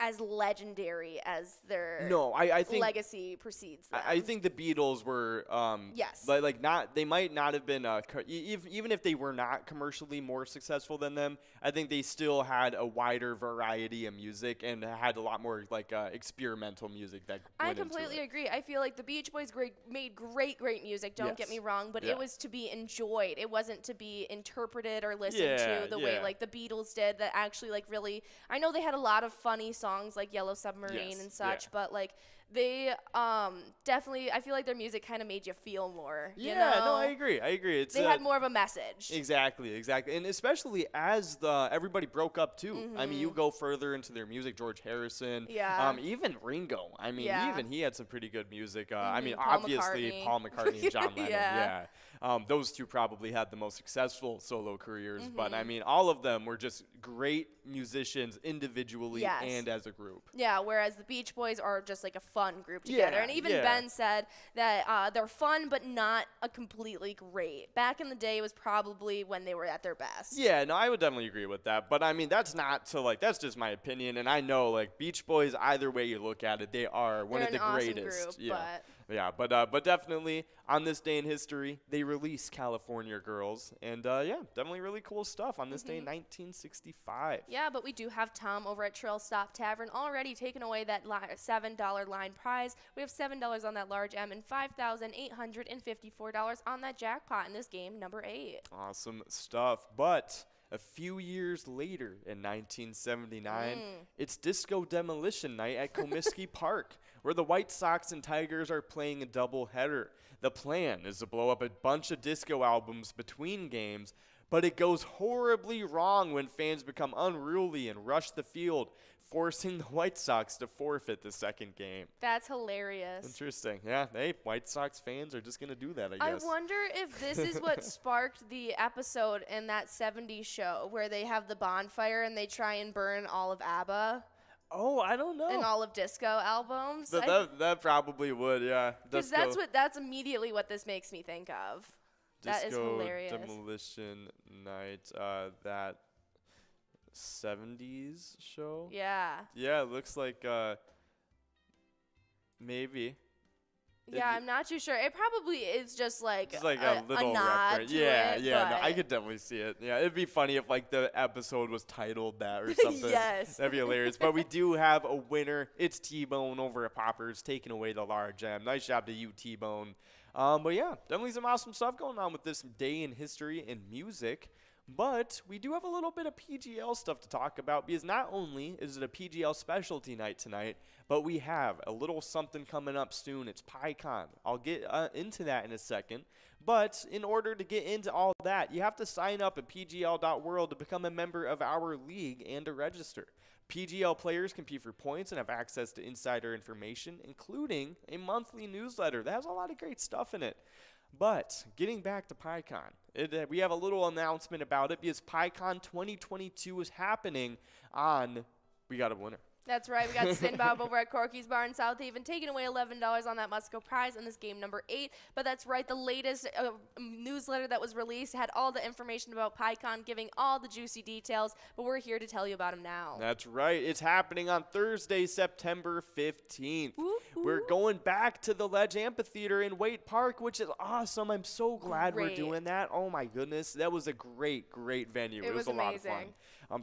as legendary as their I think legacy precedes them. I think the Beatles were yes, like not, they might not have been even if they were not commercially more successful than them. I think they still had a wider variety of music and had a lot more like experimental music that I completely agree. I feel like the Beach Boys made great music, don't get me wrong, but it was to be enjoyed. It wasn't to be interpreted or listened to the way like the Beatles did, that actually like really, I know they had a lot of funny songs like Yellow Submarine and such, but like they definitely, I feel like their music kind of made you feel more. You know? No, I agree. They had more of a message. Exactly, and especially as everybody broke up too. I mean, you go further into their music, George Harrison, even Ringo. I mean, even he had some pretty good music. I mean, obviously Paul McCartney and John Lennon. Those two probably had the most successful solo careers, but I mean, all of them were just great musicians individually and as a group. Yeah, whereas the Beach Boys are just like a fun fun group together. Yeah, And even yeah. Ben said that they're fun, but not a completely great. Back in the day was probably when they were at their best. Yeah, no, I would definitely agree with that. But I mean, that's not to like, that's just my opinion. And I know like Beach Boys, either way you look at it, they are one They're of the an awesome greatest. group, Yeah. but Yeah, but definitely on this day in history, they release California Girls. And yeah, definitely really cool stuff on this day in 1965. yeah, but we do have Tom over at Trail Stop Tavern already taking away that $7 line prize. We have $7 on that large M and $5,854 on that jackpot in this game, number 8. Awesome stuff. But a few years later in 1979, it's Disco Demolition Night at Comiskey Park, where the White Sox and Tigers are playing a doubleheader. The plan is to blow up a bunch of disco albums between games, but it goes horribly wrong when fans become unruly and rush the field, forcing the White Sox to forfeit the second game. That's hilarious. Interesting. Yeah, hey, White Sox fans are just going to do that, I guess. I wonder if this is what sparked the episode in that 70s show where they have the bonfire and they try and burn all of ABBA Oh, I don't know. and all of disco albums. That probably would, yeah. Because that's immediately what this makes me think of. That is Disco hilarious. Demolition Night, that 70s show? Yeah. Yeah, it looks like maybe. Yeah, I'm not too sure. It probably is just like, It's like a little nod reference. to Yeah, it, yeah, no, I but- could definitely see it. Yeah, it'd be funny if like the episode was titled that or something. Yes. That'd be hilarious. But we do have a winner. It's T-Bone over at Poppers taking away the large M. Nice job to you, T-Bone. But yeah, definitely some awesome stuff going on with this day in history and music. But we do have a little bit of PGL stuff to talk about because not only is it a PGL specialty night tonight, but we have a little something coming up soon. It's PyCon. I'll get into that in a second. But in order to get into all that, you have to sign up at pgl.world to become a member of our league and to register. PGL players compete for points and have access to insider information, including a monthly newsletter that has a lot of great stuff in it. But getting back to PyCon, we have a little announcement about it because PyCon 2022 is happening on, we got a winner. That's right. We got Sinbob over at Corky's Bar in South Haven taking away $11 on that Musco prize in this game number 8. But that's right. The latest newsletter that was released had all the information about PyCon, giving all the juicy details. But we're here to tell you about them now. That's right. It's happening on Thursday, September 15th. Woo, woo. We're going back to the Ledge Amphitheater in Waite Park, which is awesome. I'm so glad we're Great. doing that. Oh, my goodness. That was a great, great venue. It was a lot of fun. amazing.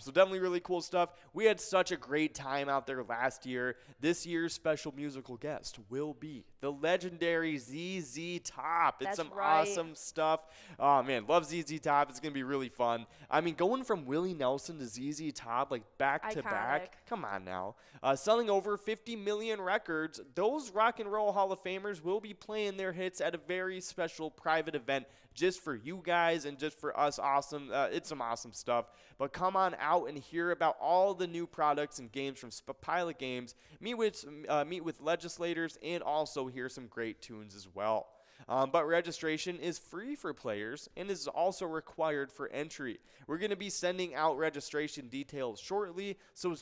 So definitely really cool stuff. We had such a great time out there last year. This year's special musical guest will be the legendary ZZ Top. It's That's some right. awesome stuff. Oh, man, love ZZ Top. It's going to be really fun. I mean, going from Willie Nelson to ZZ Top, like back to back. Iconic. Come on now. Selling over 50 million records, those Rock and Roll Hall of Famers will be playing their hits at a very special private event just for you guys and just for us. Awesome. It's some awesome stuff. But come on out and hear about all the new products and games from Pilot Games. Meet with legislators and also hear some great tunes as well. But registration is free for players and is also required for entry. We're going to be sending out registration details shortly, so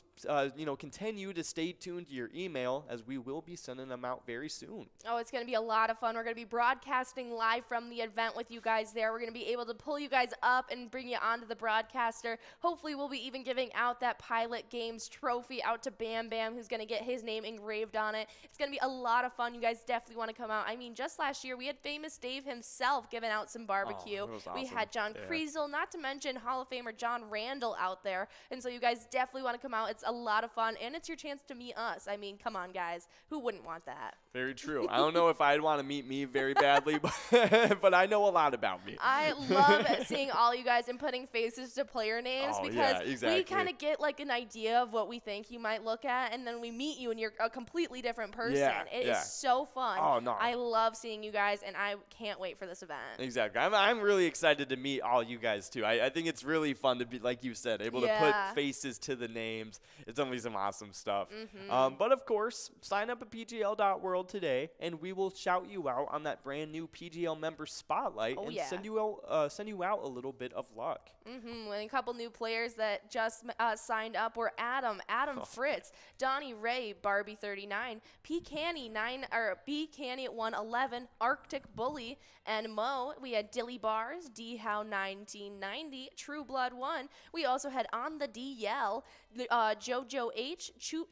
continue to stay tuned to your email as we will be sending them out very soon. Oh, it's going to be a lot of fun. We're going to be broadcasting live from the event with you guys there. We're going to be able to pull you guys up and bring you onto the broadcaster. Hopefully, we'll be even giving out that Pilot Games trophy out to Bam Bam, who's going to get his name engraved on it. It's going to be a lot of fun. You guys definitely want to come out. I mean, just last year, we had Famous Dave himself giving out some barbecue. that was We awesome. had John Kriesel, not to mention Hall of Famer John Randall out there. And so you guys definitely want to come out. It's a lot of fun, and it's your chance to meet us. I mean, come on, guys. Who wouldn't want that? Very true. I don't know if I'd want to meet me very badly, but I know a lot about me. I love seeing all you guys and putting faces to player names Oh, because yeah, exactly. we kind of get like an idea of what we think you might look at, and then we meet you and you're a completely different person. Yeah, It is yeah. so fun. Oh, no. I love seeing you guys. prize, and I can't wait for this event. Exactly. I'm really excited to meet all you guys, too. I think it's really fun to be, like you said, able to put faces to the names. It's going to be some awesome stuff. But, of course, sign up at PGL.world today, and we will shout you out on that brand new PGL member spotlight and send you out a little bit of luck. And a couple new players that just signed up were Adam Fritz, Donnie Ray, Barbie 39, P Canny at 111, Arctic Bully, and Mo. We had Dilly Bars, D How 1990, True Blood 1. We also had On the DL, JoJo H, Choop,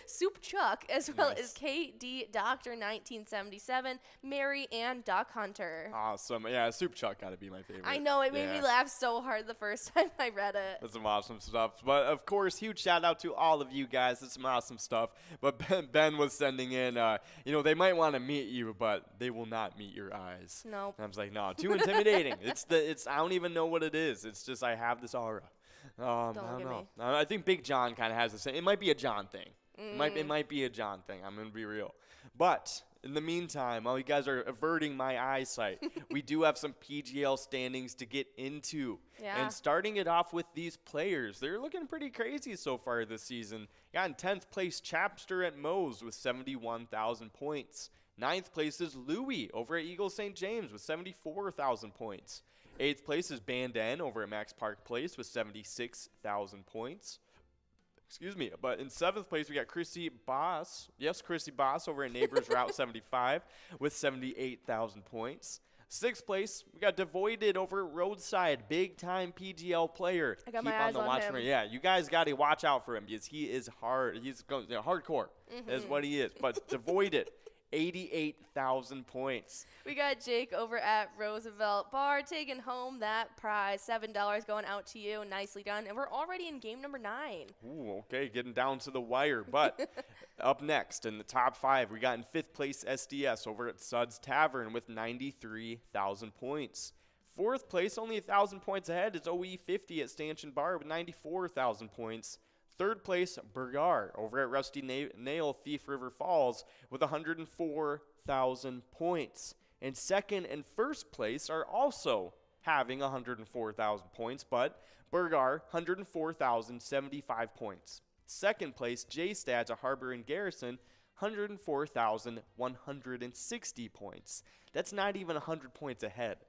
Soup Chuck, as well as KD Doctor 1977, Mary and Duck Hunter. Awesome. Yeah, Soup Chuck got to be my favorite. I know, it made me laugh so hard the first time I read it. That's some awesome stuff. But, of course, huge shout out to all of you guys. That's some awesome stuff. But Ben was sending in, they might want to meet you, but they will not meet your eyes. Nope. And I was like, no, too intimidating. I don't even know what it is. It's just I have this aura. I don't know. I think Big John kind of has the same. It might be a John thing. It might be a John thing. I'm going to be real. But in the meantime, while you guys are averting my eyesight, we do have some PGL standings to get into. Yeah. And starting it off with these players, they're looking pretty crazy so far this season. Got in 10th place Chapster at Moe's with 71,000 points. 9th place is Louie over at Eagle St. James with 74,000 points. 8th place is Band N over at Max Park Place with 76,000 points. Excuse me. But in 7th place, we got Chrissy Boss. Yes, Chrissy Boss over at Neighbors Route 75 with 78,000 points. 6th place, we got Devoided over at Roadside, big-time PGL player. I got my eyes on him. Yeah, you guys got to watch out for him because he is hard. He's hardcore is what he is. But Devoided, 88,000 points. We got Jake over at Roosevelt Bar taking home that prize. $7 going out to you. Nicely done. And we're already in game number 9. Ooh, okay, getting down to the wire. But up next in the top 5, we got in 5th place SDS over at Suds Tavern with 93,000 points. 4th place, only 1,000 points ahead, is OE50 at Stanchion Bar with 94,000 points. 3rd place, Burgar over at Rusty Nail Thief River Falls with 104,000 points. And 2nd and 1st place are also having 104,000 points, but Burgar, 104,075 points. 2nd place, J-Stads at Harbor and Garrison, 104,160 points. That's not even 100 points ahead.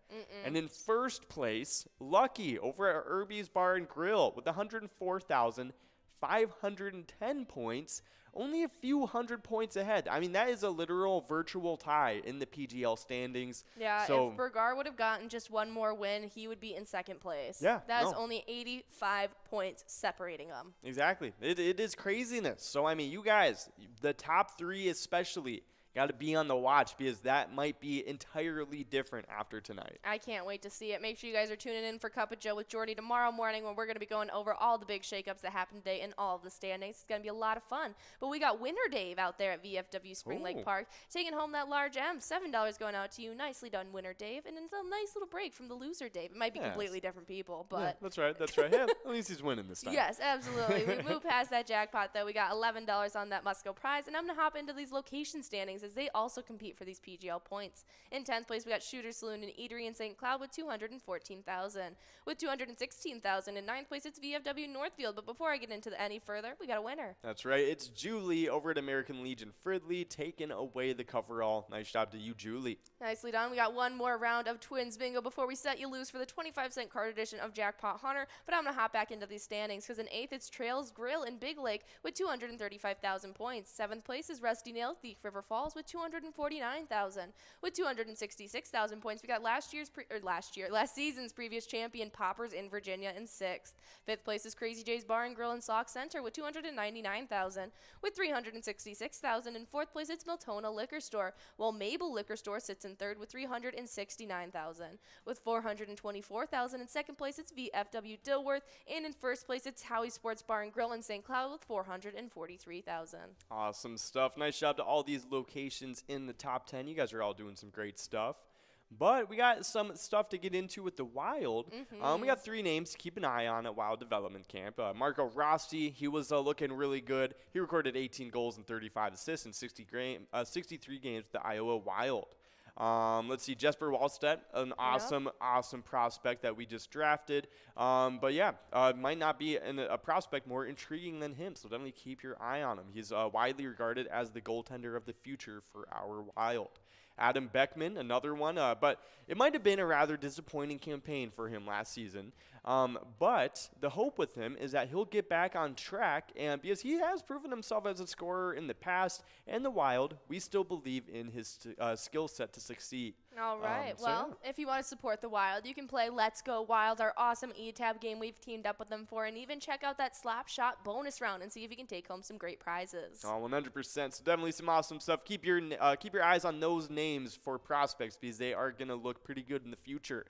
And in 1st place, Lucky over at Irby's Bar and Grill with 104,510 points, only a few hundred points ahead. I mean, that is a literal virtual tie in the PGL standings. Yeah, so, if Burgar would have gotten just one more win, he would be in 2nd place. Yeah, That's only 85 points separating them. Exactly. It is craziness. So, I mean, you guys, the top 3 especially, got to be on the watch because that might be entirely different after tonight. I can't wait to see it. Make sure you guys are tuning in for Cup of Joe with Jordy tomorrow morning when we're going to be going over all the big shakeups that happened today in all of the standings. It's going to be a lot of fun. But we got Winner Dave out there at VFW Spring Lake Park taking home that large M. $7 going out to you. Nicely done, Winner Dave. And it's a nice little break from the loser Dave. It might be completely different people, but yeah, that's right. Yeah, at least he's winning this time. Yes, absolutely. We moved past that jackpot though. We got $11 on that Musco prize, and I'm going to hop into these location standings as they also compete for these PGL points. In 10th place, we got Shooter Saloon and Eatery in St. Cloud with 214,000. With 216,000 in 9th place, it's VFW Northfield. But before I get into any further, we got a winner. That's right. It's Julie over at American Legion Fridley taking away the coverall. Nice job to you, Julie. Nicely done. We got one more round of Twins Bingo before we set you loose for the 25-cent card edition of Jackpot Hunter. But I'm going to hop back into these standings because in 8th, it's Trails Grill in Big Lake with 235,000 points. 7th place is Rusty Nail Thief River Falls with 249,000. With 266,000 points, we got last season's previous champion Poppers in Virginia in 6th. 5th place is Crazy J's Bar and Grill and Sock Center with 299,000. With 366,000 in 4th place, it's Miltona Liquor Store, while Mabel Liquor Store sits in 3rd with 369,000. With 424,000 in 2nd place, it's VFW Dilworth, and in 1st place, it's Howie Sports Bar and Grill in St. Cloud with 443,000. Awesome stuff. Nice job to all these locations in the top 10. You guys are all doing some great stuff. But we got some stuff to get into with the Wild. We got 3 names to keep an eye on at Wild Development Camp. Marco Rossi, he was looking really good. He recorded 18 goals and 35 assists in 63 games with the Iowa Wild. Let's see, Jesper Wallstedt, an awesome prospect that we just drafted. But yeah, might not be a prospect more intriguing than him, so definitely keep your eye on him. He's widely regarded as the goaltender of the future for our Wild. Adam Beckman, another one, but it might have been a rather disappointing campaign for him last season. But the hope with him is that he'll get back on track, and because he has proven himself as a scorer in the past and the Wild, we still believe in his skill set to succeed. All right. If you want to support the Wild, you can play Let's Go Wild, our awesome E-Tab game we've teamed up with them for, and even check out that Slap Shot bonus round and see if you can take home some great prizes. Oh, 100%. So definitely some awesome stuff. Keep your eyes on those names for prospects because they are going to look pretty good in the future.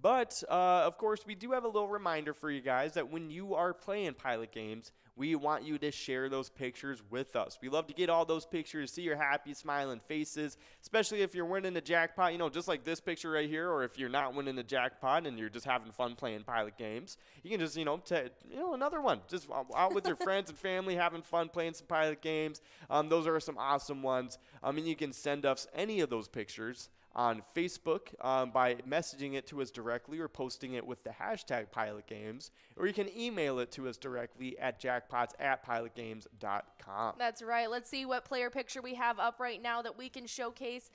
But, of course, we do have a little reminder for you guys that when you are playing Pilot games, we want you to share those pictures with us. We love to get all those pictures, see your happy, smiling faces, especially if you're winning a jackpot, just like this picture right here, or if you're not winning a jackpot and you're just having fun playing Pilot games. You can just, another one. Just out with your friends and family, having fun playing some Pilot games. Those are some awesome ones. And you can send us any of those pictures on Facebook by messaging it to us directly or posting it with the hashtag PilotGames, or you can email it to us directly at jackpots@pilotgames.com. That's right. Let's see what player picture we have up right now that we can showcase.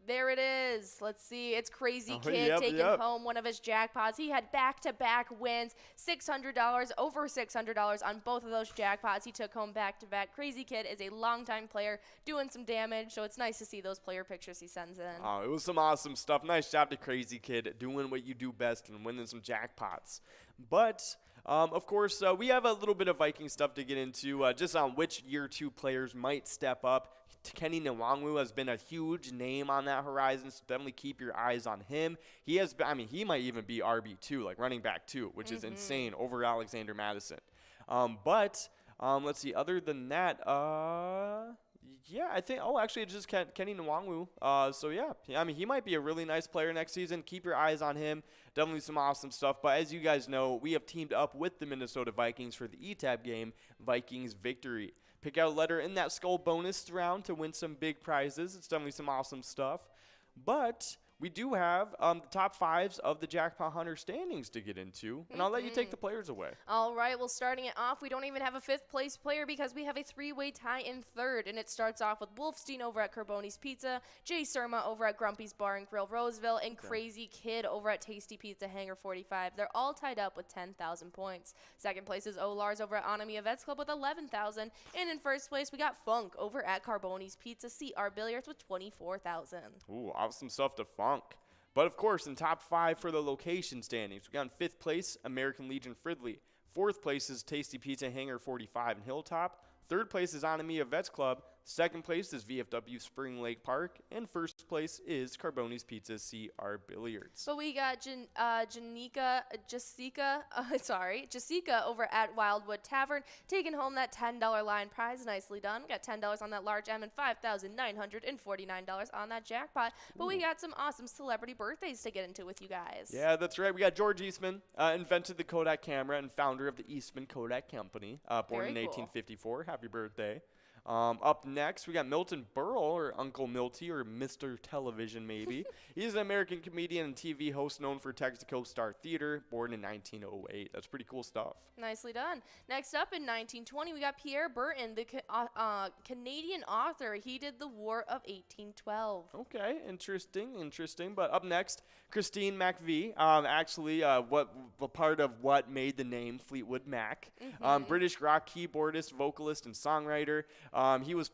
There it is. Let's see. It's Crazy Kid taking home one of his jackpots. He had back-to-back wins, $600, over $600 on both of those jackpots. He took home back-to-back. Crazy Kid is a longtime player doing some damage, so it's nice to see those player pictures he sends in. Oh, it was some awesome stuff. Nice job to Crazy Kid doing what you do best and winning some jackpots. But of course, we have a little bit of Viking stuff to get into just on which Year 2 players might step up. Kenny Nwangwu has been a huge name on that horizon, so definitely keep your eyes on him. He might even be RB2, like running back 2, which is insane over Alexander Madison. Let's see, other than that, I think, actually, it's just Kenny Nwangwu. He might be a really nice player next season. Keep your eyes on him. Definitely some awesome stuff. But as you guys know, we have teamed up with the Minnesota Vikings for the E-Tab game, Vikings Victory. Pick out a letter in that skull bonus round to win some big prizes. It's definitely some awesome stuff. But we do have the top 5s of the Jackpot Hunter standings to get into, and I'll let you take the players away. All right, well, starting it off, we don't even have a 5th place player because we have a 3-way tie in 3rd, and it starts off with Wolfstein over at Carboni's Pizza, Jay Surma over at Grumpy's Bar and Grill Roseville, and Crazy Kid over at Tasty Pizza Hangar 45. They're all tied up with 10,000 points. Second place is Olars over at Anami Events Club with 11,000, and in first place, we got Funk over at Carboni's Pizza CR Billiards with 24,000. Ooh, awesome stuff to Funk. But of course, in top 5 for the location standings, we got in 5th place, American Legion Fridley. 4th place is Tasty Pizza Hangar 45 in Hilltop. 3rd place is Anami Vets Club. 2nd place is VFW Spring Lake Park. And 1st place is Carboni's Pizza CR Billiards. But we got Jessica over at Wildwood Tavern, taking home that $10 line prize. Nicely done. We got $10 on that large M and $5,949 on that jackpot. But we got some awesome celebrity birthdays to get into with you guys. Yeah, that's right. We got George Eastman, invented the Kodak camera and founder of the Eastman Kodak Company, born in 1854. Happy birthday. Up next, we got Milton Berle, or Uncle Milty, or Mr. Television, maybe. He's an American comedian and TV host known for Texaco Star Theater, born in 1908. That's pretty cool stuff. Nicely done. Next up in 1920, we got Pierre Burton, the Canadian author. He did the War of 1812. Okay, interesting. But up next, Christine McVie, part of what made the name Fleetwood Mac. British rock keyboardist, vocalist, and songwriter. He was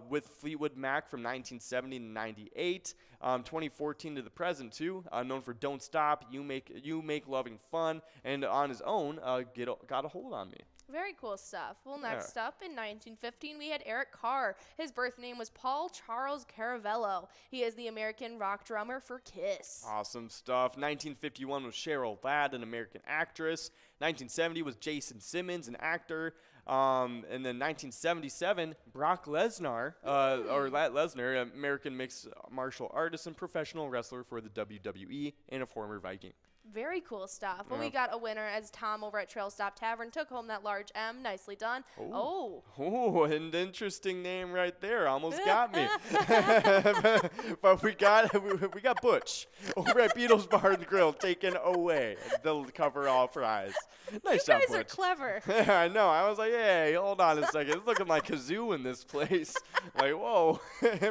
with Fleetwood Mac from 1970 to 98, 2014 to the present too. Known for "Don't Stop," "You Make Loving Fun," and on his own, "Got a Hold on Me." Very cool stuff. Well, next up in 1915, we had Eric Carr. His birth name was Paul Charles Caravello. He is the American rock drummer for Kiss. Awesome stuff. 1951 was Cheryl Ladd, an American actress. 1970 was Jason Simmons, an actor. And then 1977, Brock Lesnar, American mixed martial artist and professional wrestler for the WWE and a former Viking. Very cool stuff. But we got a winner as Tom over at Trail Stop Tavern took home that large M. Nicely done. Oh, an interesting name right there. Almost got me. But we got Butch over at Beatles Bar and Grill taking away the coverall prize. Nice job, you guys are Butch. clever. I know. I was like, hey, hold on a second. It's looking like Kazoo in this place. Like, whoa.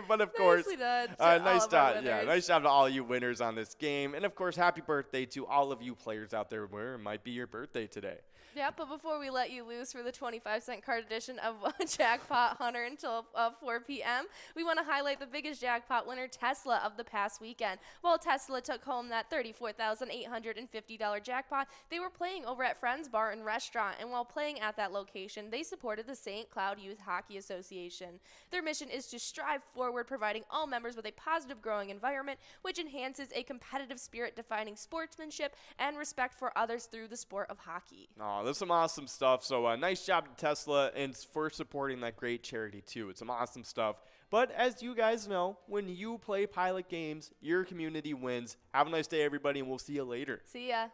But of course, Nicely done to nice all of our job. Yeah, winners. nice job to all you winners on this game. And of course, happy birthday to all of you players out there where it might be your birthday today. Yeah, but before we let you loose for the 25-cent card edition of Jackpot Hunter until 4 p.m., we want to highlight the biggest jackpot winner, Tesla, of the past weekend. While Tesla took home that $34,850 jackpot, they were playing over at Friends Bar and Restaurant, and while playing at that location, they supported the St. Cloud Youth Hockey Association. Their mission is to strive forward, providing all members with a positive growing environment, which enhances a competitive spirit defining sportsmanship and respect for others through the sport of hockey. Oh, that's some awesome stuff. So nice job to Tesla and for supporting that great charity too. It's some awesome stuff. But as you guys know, when you play Pilot games, your community wins. Have a nice day, everybody, and we'll see you later. See ya.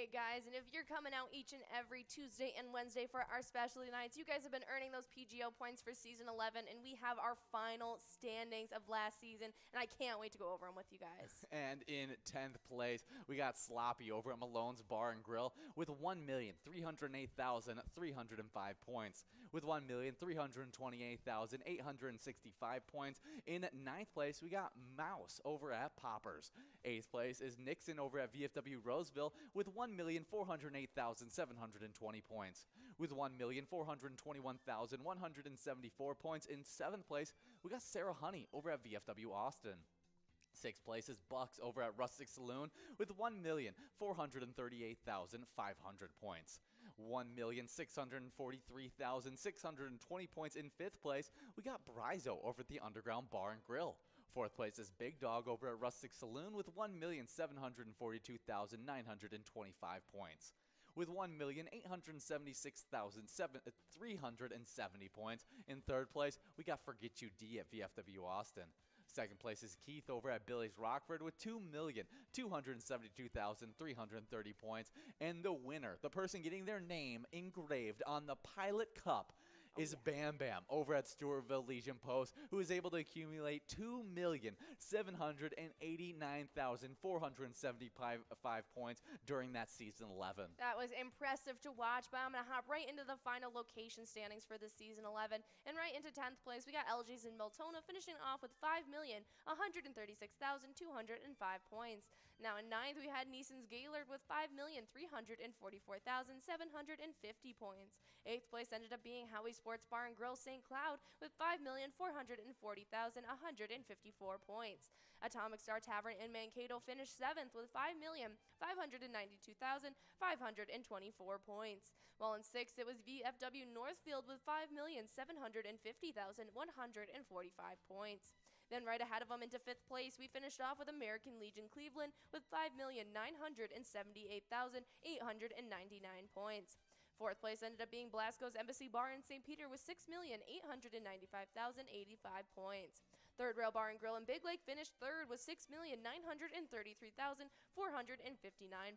Hey guys, and if you're coming out each and every Tuesday and Wednesday for our specialty nights, you guys have been earning those PGO points for season 11, and we have our final standings of last season, and I can't wait to go over them with you guys. And in 10th place, we got Sloppy over at Malone's Bar and Grill with 1,308,305 points. With 1,328,865 points. In 9th place, we got Mouse over at Poppers. 8th place is Nixon over at VFW Roseville with 1,408,720 points. With 1,421,174 points. In 7th place, we got Sarah Honey over at VFW Austin. 6th place is Bucks over at Rustic Saloon with 1,438,500 points. 1,643,620 points. In 5th place, we got Brizo over at the Underground Bar and Grill. 4th place is Big Dog over at Rustic Saloon with 1,742,925 points. With 1,876,370 points. In 3rd place, we got Forget You D at VFW Austin. 2nd place is Keith over at Billy's Rockford with 2,272,330 points. And the winner, the person getting their name engraved on the Pilot Cup, is Bam Bam over at Stewartville Legion Post, who is able to accumulate 2,789,475 points during that season 11. That was impressive to watch, but I'm going to hop right into the final location standings for this season 11. And right into 10th place, we got LG's in Miltona finishing off with 5,136,205 points. Now in 9th, we had Neeson's Gaylord with 5,344,750 points. 8th place ended up being Howie's Sports Bar and Grill St. Cloud with 5,440,154 points. Atomic Star Tavern in Mankato finished 7th with 5,592,524 points. While in 6th, it was VFW Northfield with 5,750,145 points. Then right ahead of them into 5th place, we finished off with American Legion Cleveland with 5,978,899 points. Fourth place ended up being Blasco's Embassy Bar in St. Peter with 6,895,085 points. Third Rail Bar and Grill in Big Lake finished third with 6,933,459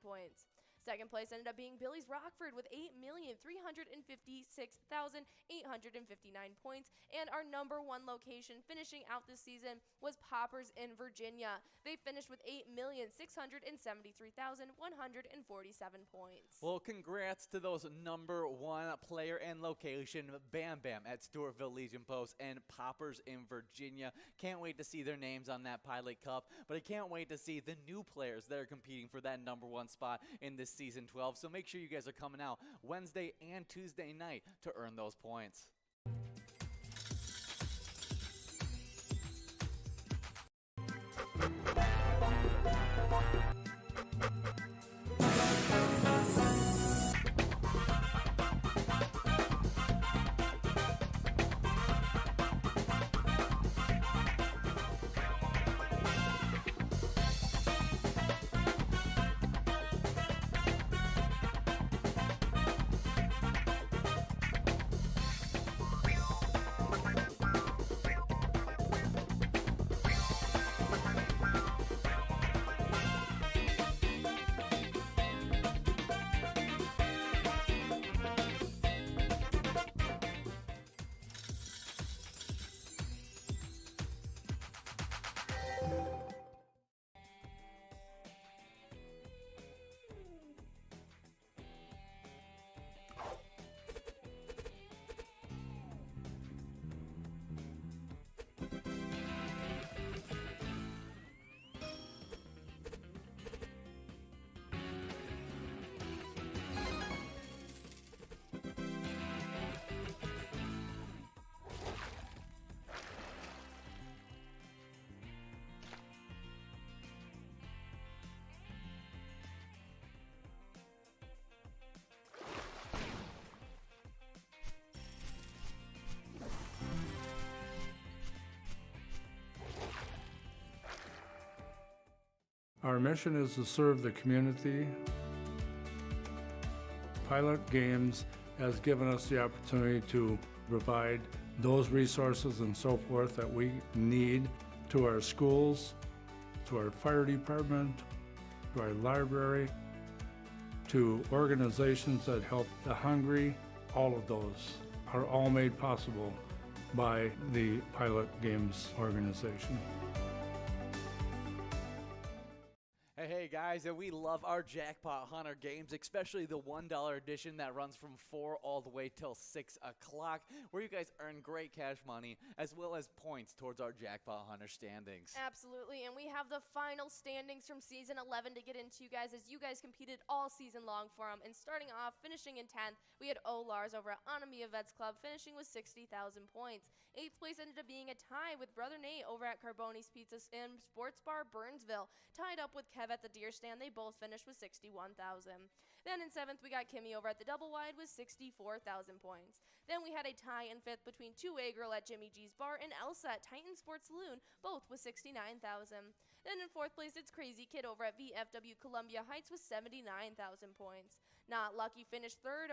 points. Second place ended up being Billy's Rockford with 8,356,859 points. And our number one location finishing out this season was Poppers in Virginia. They finished with 8,673,147 points. Well, congrats to those number one player and location, Bam Bam at Stewartville Legion Post and Poppers in Virginia. Can't wait to see their names on that Pilot Cup, but I can't wait to see the new players that are competing for that number one spot in this season 12. So make sure you guys are coming out Wednesday and Tuesday night to earn those points. Our mission is to serve the community. Pilot Games has given us the opportunity to provide those resources and so forth that we need to our schools, to our fire department, to our library, to organizations that help the hungry. All of those are all made possible by the Pilot Games organization. Hey guys, and we love our Jackpot Hunter games, especially the $1 edition that runs from 4 all the way till 6 o'clock, where you guys earn great cash money as well as points towards our Jackpot Hunter standings. Absolutely, and we have the final standings from Season 11 to get into, you guys, as you guys competed all season long for them. And starting off, finishing in 10th, we had Lars over at Anamia Vets Club, finishing with 60,000 points. 8th place ended up being a tie with Brother Nate over at Carboni's Pizza and Sports Bar Burnsville, tied up with Kev at the Deer Stand. They both finished with 61,000. Then in 7th, we got Kimmy over at the Double Wide with 64,000 points. Then we had a tie in 5th between Two-Way Girl at Jimmy G's Bar and Elsa at Titan Sports Saloon, both with 69,000. Then in 4th place, it's Crazy Kid over at VFW Columbia Heights with 79,000 points. Not Lucky finished 3rd